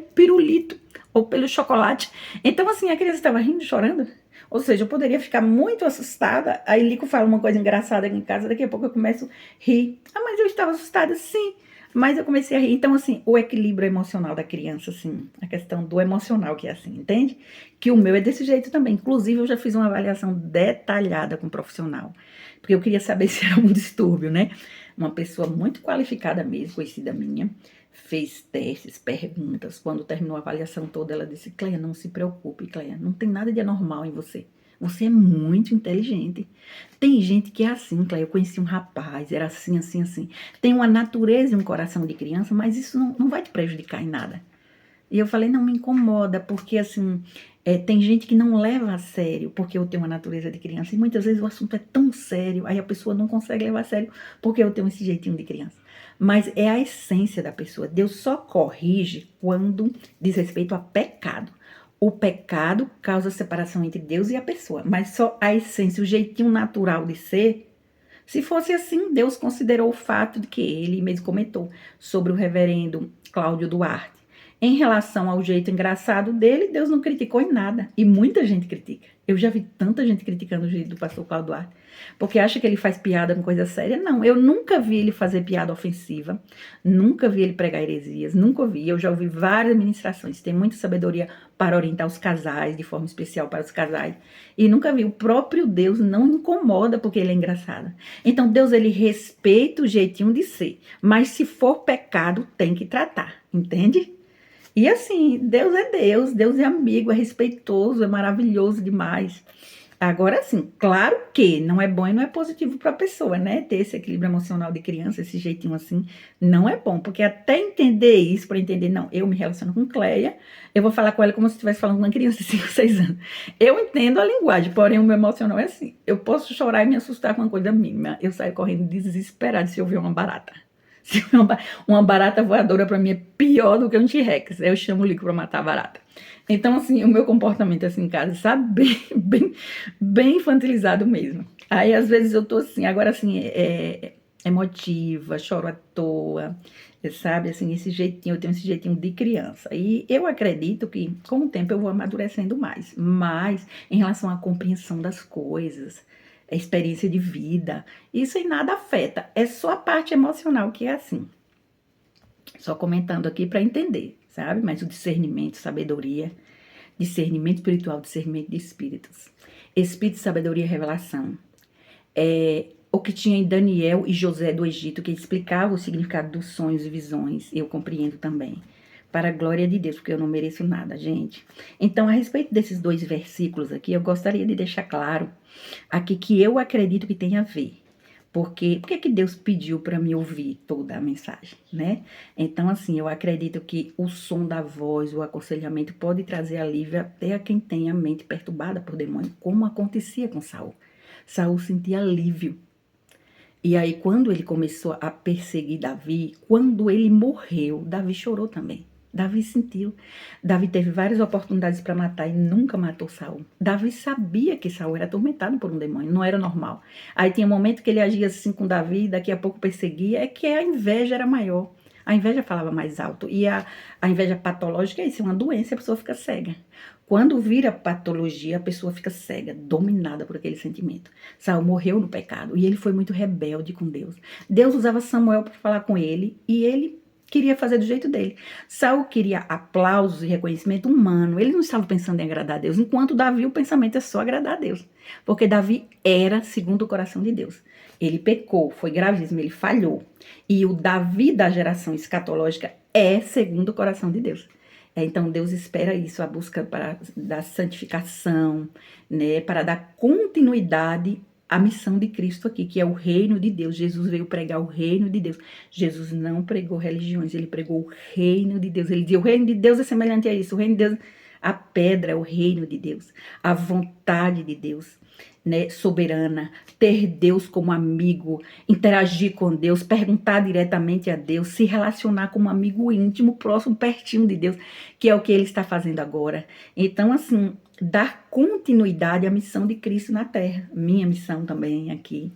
pirulito ou pelo chocolate. Então assim, a criança estava rindo, chorando. Ou seja, eu poderia ficar muito assustada, aí Lico fala uma coisa engraçada aqui em casa, daqui a pouco eu começo a rir. Ah, mas eu estava assustada, sim. Mas eu comecei a rir. Então, assim, o equilíbrio emocional da criança, assim, a questão do emocional que é assim, entende? Que o meu é desse jeito também. Inclusive, eu já fiz uma avaliação detalhada com um profissional, porque eu queria saber se era um distúrbio, né? Uma pessoa muito qualificada mesmo, conhecida minha, fez testes, perguntas. Quando terminou a avaliação toda, ela disse, Cleia, não se preocupe, Cleia, não tem nada de anormal em você. Você é muito inteligente. Tem gente que é assim, Cleia. Eu conheci um rapaz, era assim, assim, assim. Tem uma natureza e um coração de criança, mas isso não vai te prejudicar em nada. E eu falei, não me incomoda, porque assim, tem gente que não leva a sério, porque eu tenho uma natureza de criança. E muitas vezes o assunto é tão sério, aí a pessoa não consegue levar a sério, porque eu tenho esse jeitinho de criança. mas é a essência da pessoa. Deus só corrige quando diz respeito a pecado. O pecado causa separação entre Deus e a pessoa, mas só a essência, o jeitinho natural de ser. Se fosse assim, Deus considerou o fato de que ele mesmo comentou sobre o reverendo Cláudio Duarte. Em relação ao jeito engraçado dele, Deus não criticou em nada. E muita gente critica. Eu já vi tanta gente criticando o jeito do pastor Cláudio Duarte. Porque acha que ele faz piada com coisa séria. Não, eu nunca vi ele fazer piada ofensiva. Nunca vi ele pregar heresias. Nunca vi. Eu já ouvi várias ministrações. Tem muita sabedoria para orientar os casais, de forma especial para os casais. E nunca vi. O próprio Deus não incomoda porque ele é engraçado. Então Deus, ele respeita o jeitinho de ser. Mas se for pecado, tem que tratar. Entende? E assim, Deus é amigo, é respeitoso, é maravilhoso demais. Agora sim, claro que não é bom e não é positivo para a pessoa, né? Ter esse equilíbrio emocional de criança, esse jeitinho assim, não é bom. Porque até entender isso, para entender, não, eu me relaciono com Cleia, eu vou falar com ela como se estivesse falando com uma criança de 5, 6 anos. Eu entendo a linguagem, porém o meu emocional é assim. Eu posso chorar e me assustar com uma coisa mínima. Eu saio correndo desesperada se eu ver uma barata. Uma barata voadora para mim é pior do que um T-Rex. Eu chamo o Lico para matar a barata. Então, assim, o meu comportamento assim em casa, sabe? Bem infantilizado mesmo. Aí, às vezes, eu tô assim, agora assim, emotiva, choro à toa, sabe? Assim, esse jeitinho, eu tenho esse jeitinho de criança. E eu acredito que, com o tempo, eu vou amadurecendo mais. Mas, em relação à compreensão das coisas, a experiência de vida, isso em nada afeta. É só a parte emocional que é assim. Só comentando aqui para entender, sabe? Mas o discernimento, sabedoria, discernimento espiritual, discernimento de espíritos. Espírito, sabedoria e revelação. É o que tinha em Daniel e José do Egito, que explicava o significado dos sonhos e visões. Eu compreendo também. Para a glória de Deus, porque eu não mereço nada, gente. Então, a respeito desses 2 versículos aqui, eu gostaria de deixar claro aqui que eu acredito que tem a ver. Por que Deus pediu para me ouvir toda a mensagem, né? Então, assim, eu acredito que o som da voz, o aconselhamento pode trazer alívio até a quem tem a mente perturbada por demônio, como acontecia com Saul. Saul sentia alívio. E aí, quando ele começou a perseguir Davi, quando ele morreu, Davi chorou também. Davi sentiu. Davi teve várias oportunidades para matar e nunca matou Saul. Davi sabia que Saul era atormentado por um demônio, não era normal. Aí tinha um momento que ele agia assim com Davi, daqui a pouco perseguia, é que a inveja era maior. A inveja falava mais alto. E a inveja patológica é isso, é uma doença, a pessoa fica cega. Quando vira patologia, a pessoa fica cega, dominada por aquele sentimento. Saul morreu no pecado e ele foi muito rebelde com Deus. Deus usava Samuel para falar com ele e ele queria fazer do jeito dele. Saul queria aplausos e reconhecimento humano. Ele não estava pensando em agradar a Deus, enquanto Davi o pensamento é só agradar a Deus. Porque Davi era segundo o coração de Deus. Ele pecou, foi gravíssimo, ele falhou. E o Davi da geração escatológica é segundo o coração de Deus. Então, Deus espera isso, a busca da santificação, né, para dar continuidade à missão de Cristo aqui, que é o reino de Deus. Jesus veio pregar o reino de Deus. Jesus não pregou religiões, ele pregou o reino de Deus. Ele dizia, o reino de Deus é semelhante a isso, o reino de Deus, a pedra é o reino de Deus, a vontade de Deus, né, soberana, ter Deus como amigo, interagir com Deus, perguntar diretamente a Deus, se relacionar como amigo íntimo, próximo, pertinho de Deus, que é o que ele está fazendo agora. Então, assim, dar continuidade à missão de Cristo na Terra, minha missão também aqui,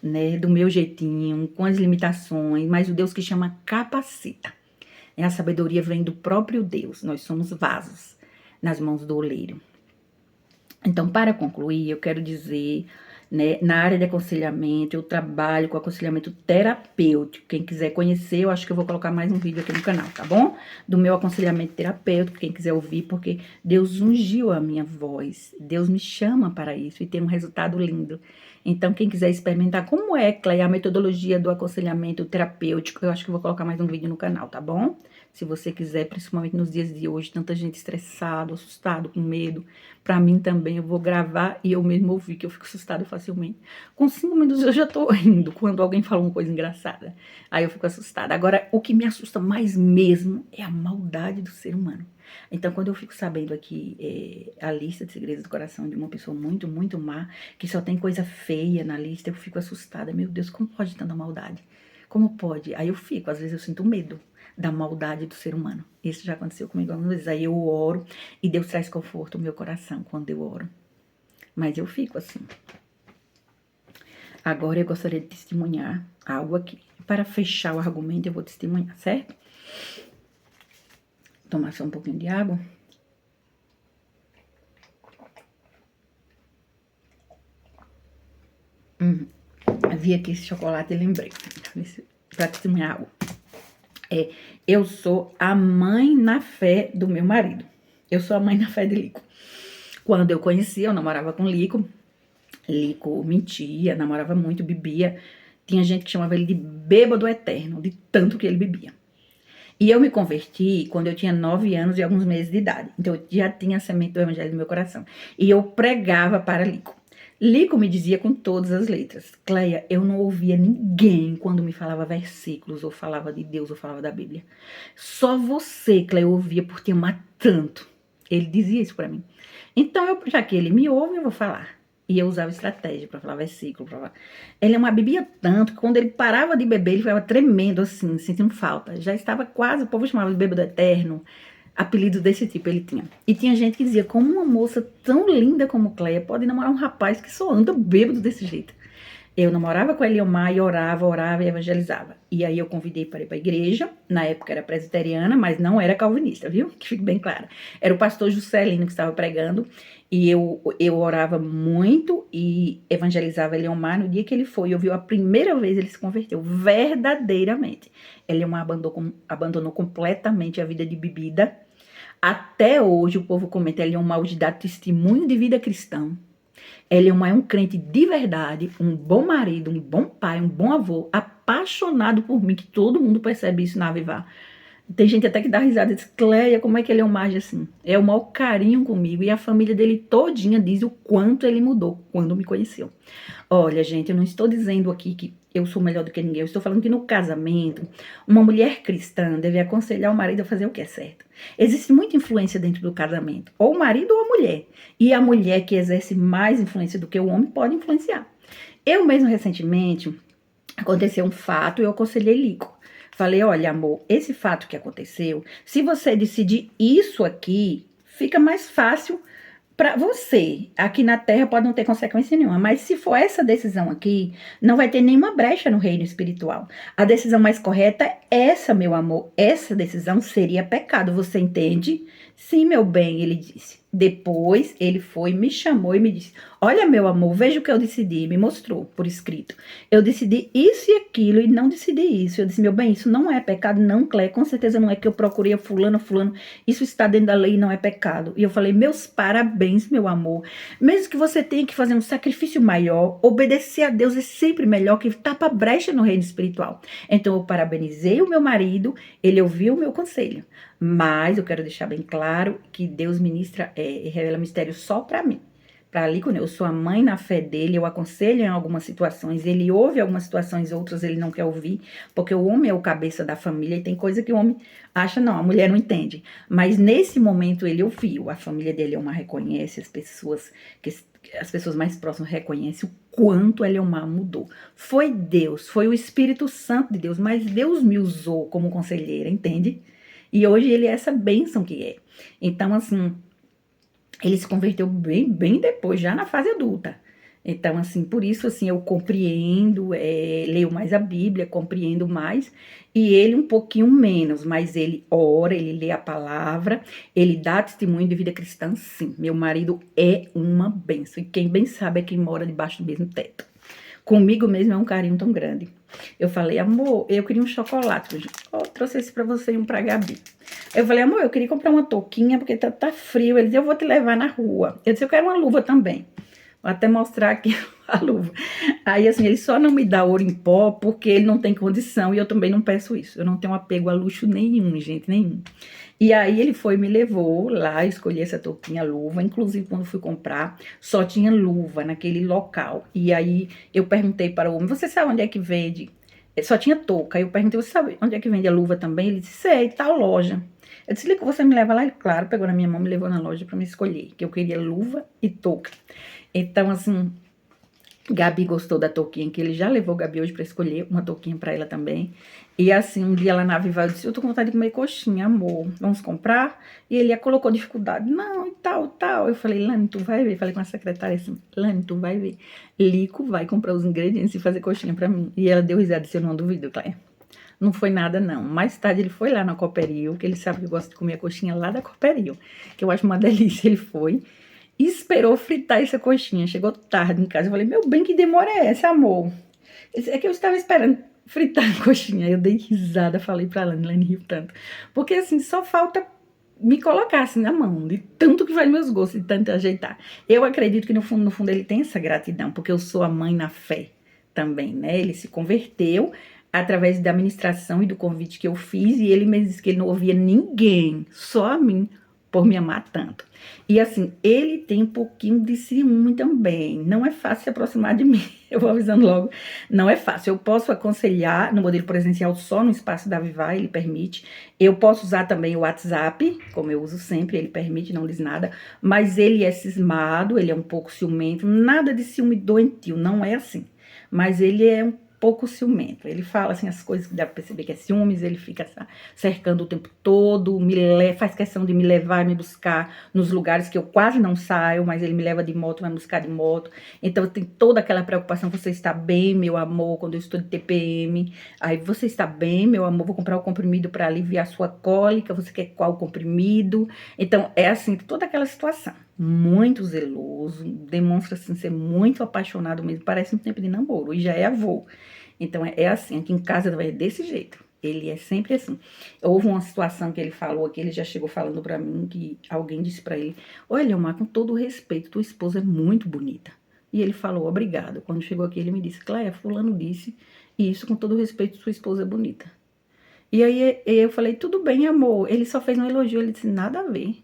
né, do meu jeitinho, com as limitações, mas o Deus que chama capacita. A sabedoria vem do próprio Deus, nós somos vasos nas mãos do oleiro. Então, para concluir, eu quero dizer, né, na área de aconselhamento, eu trabalho com aconselhamento terapêutico. Quem quiser conhecer, eu acho que eu vou colocar mais um vídeo aqui no canal, tá bom? Do meu aconselhamento terapêutico, quem quiser ouvir, porque Deus ungiu a minha voz, Deus me chama para isso e tem um resultado lindo. Então, quem quiser experimentar como é, Cleia, a metodologia do aconselhamento terapêutico, eu acho que eu vou colocar mais um vídeo no canal, tá bom? Se você quiser, principalmente nos dias de hoje, tanta gente estressada, assustado, com medo. Para mim também, eu vou gravar e eu mesmo ouvir, que eu fico assustada facilmente. Com 5 minutos eu já tô rindo quando alguém fala uma coisa engraçada. Aí eu fico assustada. Agora, o que me assusta mais mesmo é a maldade do ser humano. Então, quando eu fico sabendo aqui a lista de segredos do coração de uma pessoa muito, muito má, que só tem coisa feia na lista, eu fico assustada. Meu Deus, como pode tanta maldade? Como pode? Aí eu fico, às vezes eu sinto medo da maldade do ser humano. Isso já aconteceu comigo algumas vezes. Aí eu oro e Deus traz conforto ao meu coração quando eu oro. Mas eu fico assim. Agora eu gostaria de testemunhar algo aqui. Para fechar o argumento, eu vou testemunhar, certo? Tomar só um pouquinho de água. Vi aqui esse chocolate e lembrei. Para testemunhar algo. Eu sou a mãe na fé do meu marido. Eu sou a mãe na fé de Lico. Quando eu conhecia, eu namorava com Lico. Lico mentia, namorava muito, bebia. Tinha gente que chamava ele de bêbado eterno, de tanto que ele bebia. E eu me converti quando eu tinha 9 anos e alguns meses de idade. Então eu já tinha a semente do evangelho no meu coração. E eu pregava para Lico. Lico me dizia com todas as letras: Cleia, eu não ouvia ninguém quando me falava versículos, ou falava de Deus, ou falava da Bíblia. Só você, Cleia, eu ouvia por te amar tanto. Ele dizia isso para mim. Então, já que ele me ouve, eu vou falar. E eu usava estratégia para falar versículo. Ele uma bebia tanto que quando ele parava de beber, ele ficava tremendo assim, sentindo falta. Já estava quase, o povo chamava de bêbado eterno. Apelido desse tipo ele tinha. E tinha gente que dizia, como uma moça tão linda como Cleia pode namorar um rapaz que só anda bêbado desse jeito? Eu namorava com a Eliomar e orava e evangelizava. E aí eu convidei para ir para a igreja. Na época era presbiteriana, mas não era calvinista, viu? Que fique bem claro. Era o pastor Juscelino que estava pregando. E eu orava muito e evangelizava Eliomar. No dia que ele foi, eu vi a primeira vez ele se converteu verdadeiramente. Eliomar abandonou completamente a vida de bebida. Até hoje o povo comenta, Eliomar de dar testemunho de vida cristã. Eliomar é um crente de verdade, um bom marido, um bom pai, um bom avô, apaixonado por mim, que todo mundo percebe isso na Avivar. Tem gente até que dá risada e diz, Cleia, como é que ele é um age assim? É o maior carinho comigo e a família dele todinha diz o quanto ele mudou quando me conheceu. Olha, gente, eu não estou dizendo aqui que eu sou melhor do que ninguém. Eu estou falando que no casamento, uma mulher cristã deve aconselhar o marido a fazer o que é certo. Existe muita influência dentro do casamento, ou o marido ou a mulher. E a mulher que exerce mais influência do que o homem pode influenciar. Eu mesmo, recentemente, aconteceu um fato e eu aconselhei Lico. Falei, olha, amor, esse fato que aconteceu, se você decidir isso aqui, fica mais fácil para você. Aqui na Terra pode não ter consequência nenhuma, mas se for essa decisão aqui, não vai ter nenhuma brecha no reino espiritual. A decisão mais correta é essa, meu amor. Essa decisão seria pecado, você entende? Sim, meu bem, ele disse. Depois ele foi, me chamou e me disse, olha, meu amor, veja o que eu decidi. Me mostrou por escrito. Eu decidi isso e aquilo e não decidi isso. Eu disse, meu bem, isso não é pecado, não, Cleia. Com certeza não é que eu procurei fulano. Isso está dentro da lei e não é pecado. E eu falei, meus parabéns, meu amor. Mesmo que você tenha que fazer um sacrifício maior, obedecer a Deus é sempre melhor que tapa brecha no reino espiritual. Então eu parabenizei o meu marido, ele ouviu o meu conselho. Mas eu quero deixar bem claro que Deus ministra e revela mistério só para mim. Para ali, quando eu sou a mãe na fé dele, eu aconselho em algumas situações, ele ouve algumas situações, outras ele não quer ouvir, porque o homem é o cabeça da família e tem coisa que o homem acha, não, a mulher não entende. Mas nesse momento ele ouviu, a família dele Eliomar reconhece, as pessoas mais próximas reconhecem o quanto Eliomar mudou. Foi Deus, foi o Espírito Santo de Deus, mas Deus me usou como conselheira, entende? E hoje ele é essa bênção que é. Então, assim, ele se converteu bem depois, já na fase adulta. Então, assim, por isso, assim, eu compreendo, leio mais a Bíblia, compreendo mais, e ele um pouquinho menos, mas ele ora, ele lê a palavra, ele dá testemunho de vida cristã, sim. Meu marido é uma bênção, e quem bem sabe é quem mora debaixo do mesmo teto. Comigo mesmo é um carinho tão grande. Eu falei, amor, eu queria um chocolate. Eu trouxe esse pra você e um pra Gabi. Eu falei, amor, eu queria comprar uma touquinha, porque tá frio. Ele disse, eu vou te levar na rua. Eu disse, eu quero uma luva também. Vou até mostrar aqui a luva. Aí, assim, ele só não me dá ouro em pó, porque ele não tem condição, e eu também não peço isso. Eu não tenho apego a luxo nenhum, gente, nenhum. E aí ele foi, me levou lá, escolhi essa touquinha, luva, inclusive quando fui comprar, só tinha luva naquele local. E aí eu perguntei para o homem, você sabe onde é que vende? Só tinha touca. Aí eu perguntei, você sabe onde é que vende a luva também? Ele disse, sei, tal loja. Eu disse, Lico, você me leva lá? Ele, claro, pegou na minha mão, me levou na loja para me escolher, que eu queria luva e touca. Então, assim, Gabi gostou da touquinha, que ele já levou Gabi hoje pra escolher uma touquinha pra ela também. E assim, um dia lá na Viva, eu disse, eu tô com vontade de comer coxinha, amor, vamos comprar? E ele colocou dificuldade, não, e tal, tal. Eu falei, Lani, tu vai ver. Falei com a secretária assim, Lani, tu vai ver. Lico vai comprar os ingredientes e fazer coxinha pra mim. E ela deu risada e disse, eu não duvido, Cléia. Não foi nada, não. Mais tarde ele foi lá na Cooperil, que ele sabe que eu gosto de comer a coxinha lá da Cooperil, que eu acho uma delícia. Ele foi e esperou fritar essa coxinha. Chegou tarde em casa. Eu falei, meu bem, que demora é essa, amor? É que eu estava esperando fritar a coxinha. Eu dei risada, falei pra Lani, Lani riu tanto. Porque assim, só falta me colocar assim na mão, de tanto que faz meus gostos, de tanto ajeitar. Eu acredito que no fundo ele tem essa gratidão, porque eu sou a mãe na fé também, né? Ele se converteu através da ministração e do convite que eu fiz, e ele me disse que ele não ouvia ninguém, só a mim, por me amar tanto. E assim, ele tem um pouquinho de ciúme também. Não é fácil se aproximar de mim. Eu vou avisando logo. Não é fácil. Eu posso aconselhar no modelo presencial só no espaço da Vivai, ele permite. Eu posso usar também o WhatsApp, como eu uso sempre, ele permite, não diz nada. Mas ele é cismado, ele é um pouco ciumento. Nada de ciúme doentio, não é assim. Mas ele é um pouco ciumento. Ele fala assim as coisas que dá pra perceber que é ciúmes, ele fica cercando o tempo todo, faz questão de me levar e me buscar nos lugares que eu quase não saio, mas ele me leva de moto, vai me buscar de moto. Então tem toda aquela preocupação, você está bem, meu amor, quando eu estou de TPM. Aí, você está bem, meu amor, vou comprar o comprimido para aliviar a sua cólica, você quer qual comprimido? Então, é assim, toda aquela situação. Muito zeloso, demonstra assim, ser muito apaixonado mesmo, parece um tempo de namoro, e já é avô. Então, é assim, aqui em casa é desse jeito. Ele é sempre assim. Houve uma situação que ele falou, que ele já chegou falando pra mim, que alguém disse pra ele, olha, Leomar, com todo o respeito, tua esposa é muito bonita. E ele falou, obrigado. Quando chegou aqui, ele me disse, Cléia, fulano disse, e isso com todo o respeito, sua esposa é bonita. E aí eu falei, tudo bem, amor. Ele só fez um elogio, ele disse, nada a ver.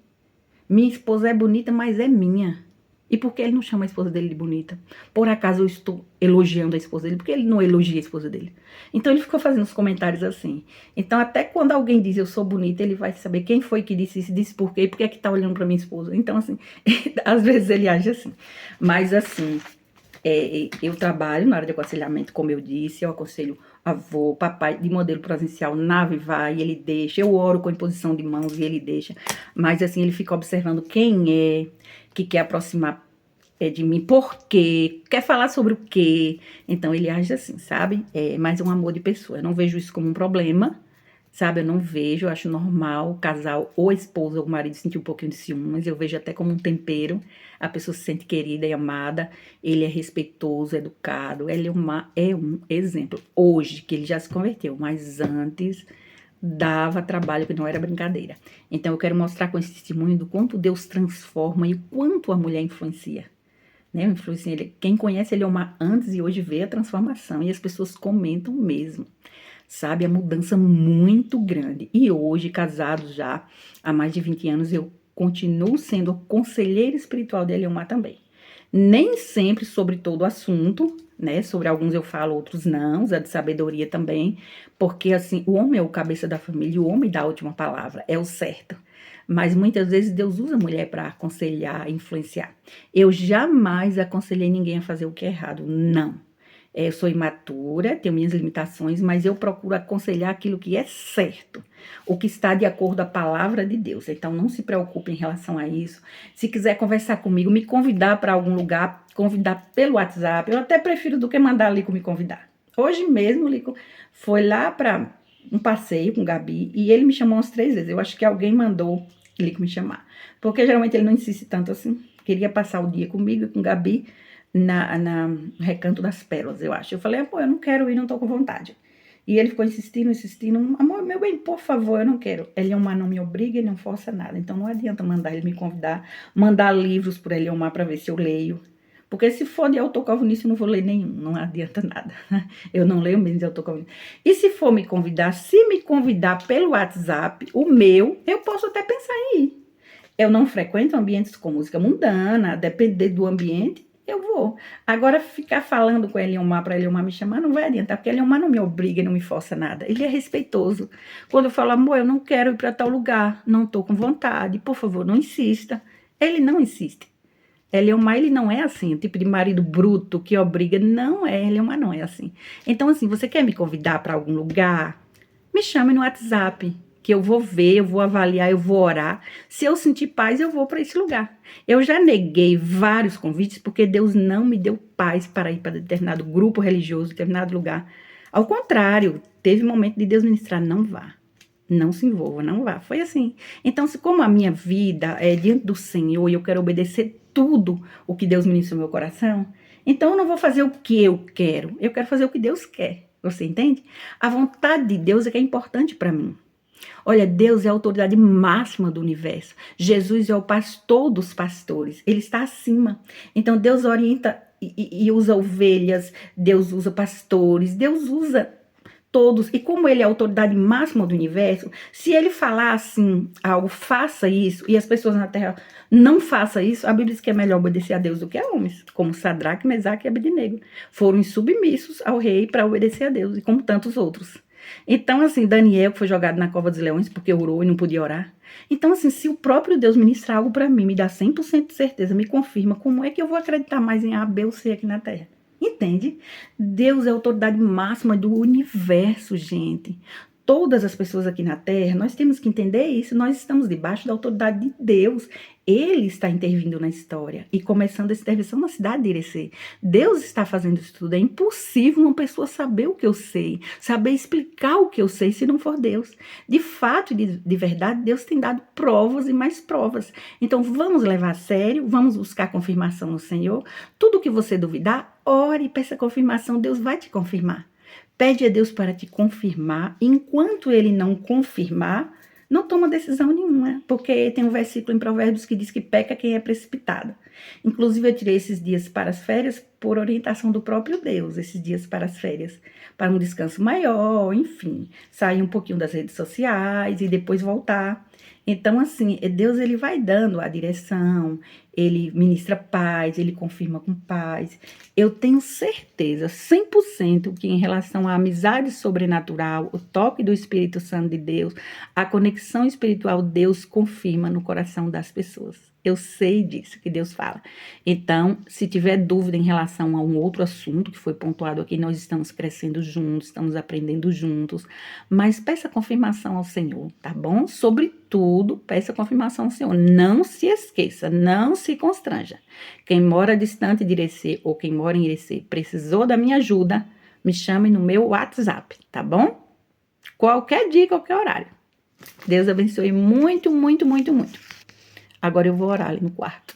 Minha esposa é bonita, mas é minha. E por que ele não chama a esposa dele de bonita? Por acaso eu estou elogiando a esposa dele? Por que ele não elogia a esposa dele? Então ele ficou fazendo os comentários assim. Então até quando alguém diz eu sou bonita, ele vai saber quem foi que disse isso, disse por quê, e por que é que tá olhando pra minha esposa. Então assim, às vezes ele age assim. Mas assim, eu trabalho na área de aconselhamento, como eu disse, eu aconselho avô, papai, de modelo presencial na Vivai, ele deixa, eu oro com imposição de mãos e ele deixa, mas assim, ele fica observando quem é, que quer aproximar de mim, por quê, quer falar sobre o quê, então ele age assim, sabe, mas é um amor de pessoa, eu não vejo isso como um problema, sabe, eu não vejo, eu acho normal o casal, ou a esposa ou o marido sentir um pouquinho de ciúmes, eu vejo até como um tempero, a pessoa se sente querida e amada, ele é respeitoso, educado, ele é um exemplo. Hoje, que ele já se converteu, mas antes dava trabalho, que não era brincadeira. Então eu quero mostrar com esse testemunho do quanto Deus transforma e o quanto a mulher influencia. Né? Quem conhece Eliomar antes e hoje vê a transformação e as pessoas comentam mesmo. Sabe, a mudança muito grande. E hoje, casados já há mais de 20 anos, eu continuo sendo conselheira espiritual de Eliomar também. Nem sempre sobre todo o assunto, né? Sobre alguns eu falo, outros não, a de sabedoria também, porque assim, o homem é o cabeça da família, o homem dá a última palavra, é o certo. Mas muitas vezes Deus usa a mulher para aconselhar, influenciar. Eu jamais aconselhei ninguém a fazer o que é errado, não. Eu sou imatura, tenho minhas limitações, mas eu procuro aconselhar aquilo que é certo, o que está de acordo com a palavra de Deus. Então, não se preocupe em relação a isso. Se quiser conversar comigo, me convidar para algum lugar, convidar pelo WhatsApp, eu até prefiro do que mandar a Lico me convidar. Hoje mesmo, Lico foi lá para um passeio com o Gabi e ele me chamou umas 3 vezes. Eu acho que alguém mandou Lico me chamar, porque geralmente ele não insiste tanto assim. Queria passar o dia comigo e com o Gabi, na Recanto das Pérolas, eu acho. Eu falei, amor, eu não quero ir, não tô com vontade. E ele ficou insistindo, amor, meu bem, por favor, eu não quero. Eliomar não me obriga e não força nada. Então não adianta mandar ele me convidar, mandar livros por Eliomar para ver se eu leio. Porque se for de autor calvinista, eu não vou ler nenhum, não adianta nada. Eu não leio mesmo de autor calvinista. E se for me convidar, se me convidar pelo WhatsApp, o meu, eu posso até pensar em ir. Eu não frequento ambientes com música mundana, depender do ambiente, eu vou. Agora, ficar falando com a Eliomar para Eliomar me chamar não vai adiantar, porque a Eliomar não me obriga, não me força nada. Ele é respeitoso. Quando eu falo, amor, eu não quero ir para tal lugar, não estou com vontade, por favor, não insista. Ele não insiste. Eliomar, ele não é assim, o tipo de marido bruto que obriga. Não é, Eliomar não é assim. Então, assim, você quer me convidar para algum lugar? Me chame no WhatsApp, que eu vou ver, eu vou avaliar, eu vou orar. Se eu sentir paz, eu vou para esse lugar. Eu já neguei vários convites porque Deus não me deu paz para ir para determinado grupo religioso, determinado lugar. Ao contrário, teve momento de Deus ministrar, não vá. Não se envolva, não vá. Foi assim. Então, se como a minha vida é diante do Senhor e eu quero obedecer tudo o que Deus ministra no meu coração, então eu não vou fazer o que eu quero fazer o que Deus quer. Você entende? A vontade de Deus é que é importante para mim. Olha, Deus é a autoridade máxima do universo. Jesus é o pastor dos pastores. Ele está acima. Então, Deus orienta e usa ovelhas, Deus usa pastores, Deus usa todos. E como ele é a autoridade máxima do universo, se ele falar assim, algo, faça isso, e as pessoas na terra não façam isso, a Bíblia diz que é melhor obedecer a Deus do que a homens, como Sadraque, Mesaque e Abednego. Foram submissos ao rei para obedecer a Deus, e como tantos outros. Então, assim, Daniel, que foi jogado na cova dos leões porque orou e não podia orar. Então, assim, se o próprio Deus ministrar algo para mim, me dá 100% de certeza, me confirma, como é que eu vou acreditar mais em A, B ou C aqui na terra? Entende? Deus é a autoridade máxima do universo, gente. Todas as pessoas aqui na Terra, nós temos que entender isso. Nós estamos debaixo da autoridade de Deus. Ele está intervindo na história e começando essa intervenção na cidade de Irecê. Deus está fazendo isso tudo. É impossível uma pessoa saber o que eu sei, saber explicar o que eu sei se não for Deus. De fato, de verdade, Deus tem dado provas e mais provas. Então, vamos levar a sério, vamos buscar confirmação no Senhor. Tudo que você duvidar, ore, peça confirmação, Deus vai te confirmar. Pede a Deus para te confirmar. Enquanto ele não confirmar, não toma decisão nenhuma, porque tem um versículo em Provérbios que diz que peca quem é precipitado. Inclusive, eu tirei esses dias para as férias por orientação do próprio Deus, esses dias para as férias, para um descanso maior, enfim, sair um pouquinho das redes sociais e depois voltar. Então, assim, Deus ele vai dando a direção, ele ministra paz, ele confirma com paz. Eu tenho certeza, 100%, que em relação à amizade sobrenatural, o toque do Espírito Santo de Deus, a conexão espiritual, Deus confirma no coração das pessoas. Eu sei disso que Deus fala. Então, se tiver dúvida em relação a um outro assunto que foi pontuado aqui, nós estamos crescendo juntos, estamos aprendendo juntos, mas peça confirmação ao Senhor, tá bom? Sobretudo, peça confirmação ao Senhor. Não se esqueça, não se constranja. Quem mora distante de Irecê ou quem mora em Irecê precisou da minha ajuda, me chame no meu WhatsApp, tá bom? Qualquer dia, qualquer horário. Deus abençoe muito, muito, muito, muito. Agora eu vou orar ali no quarto.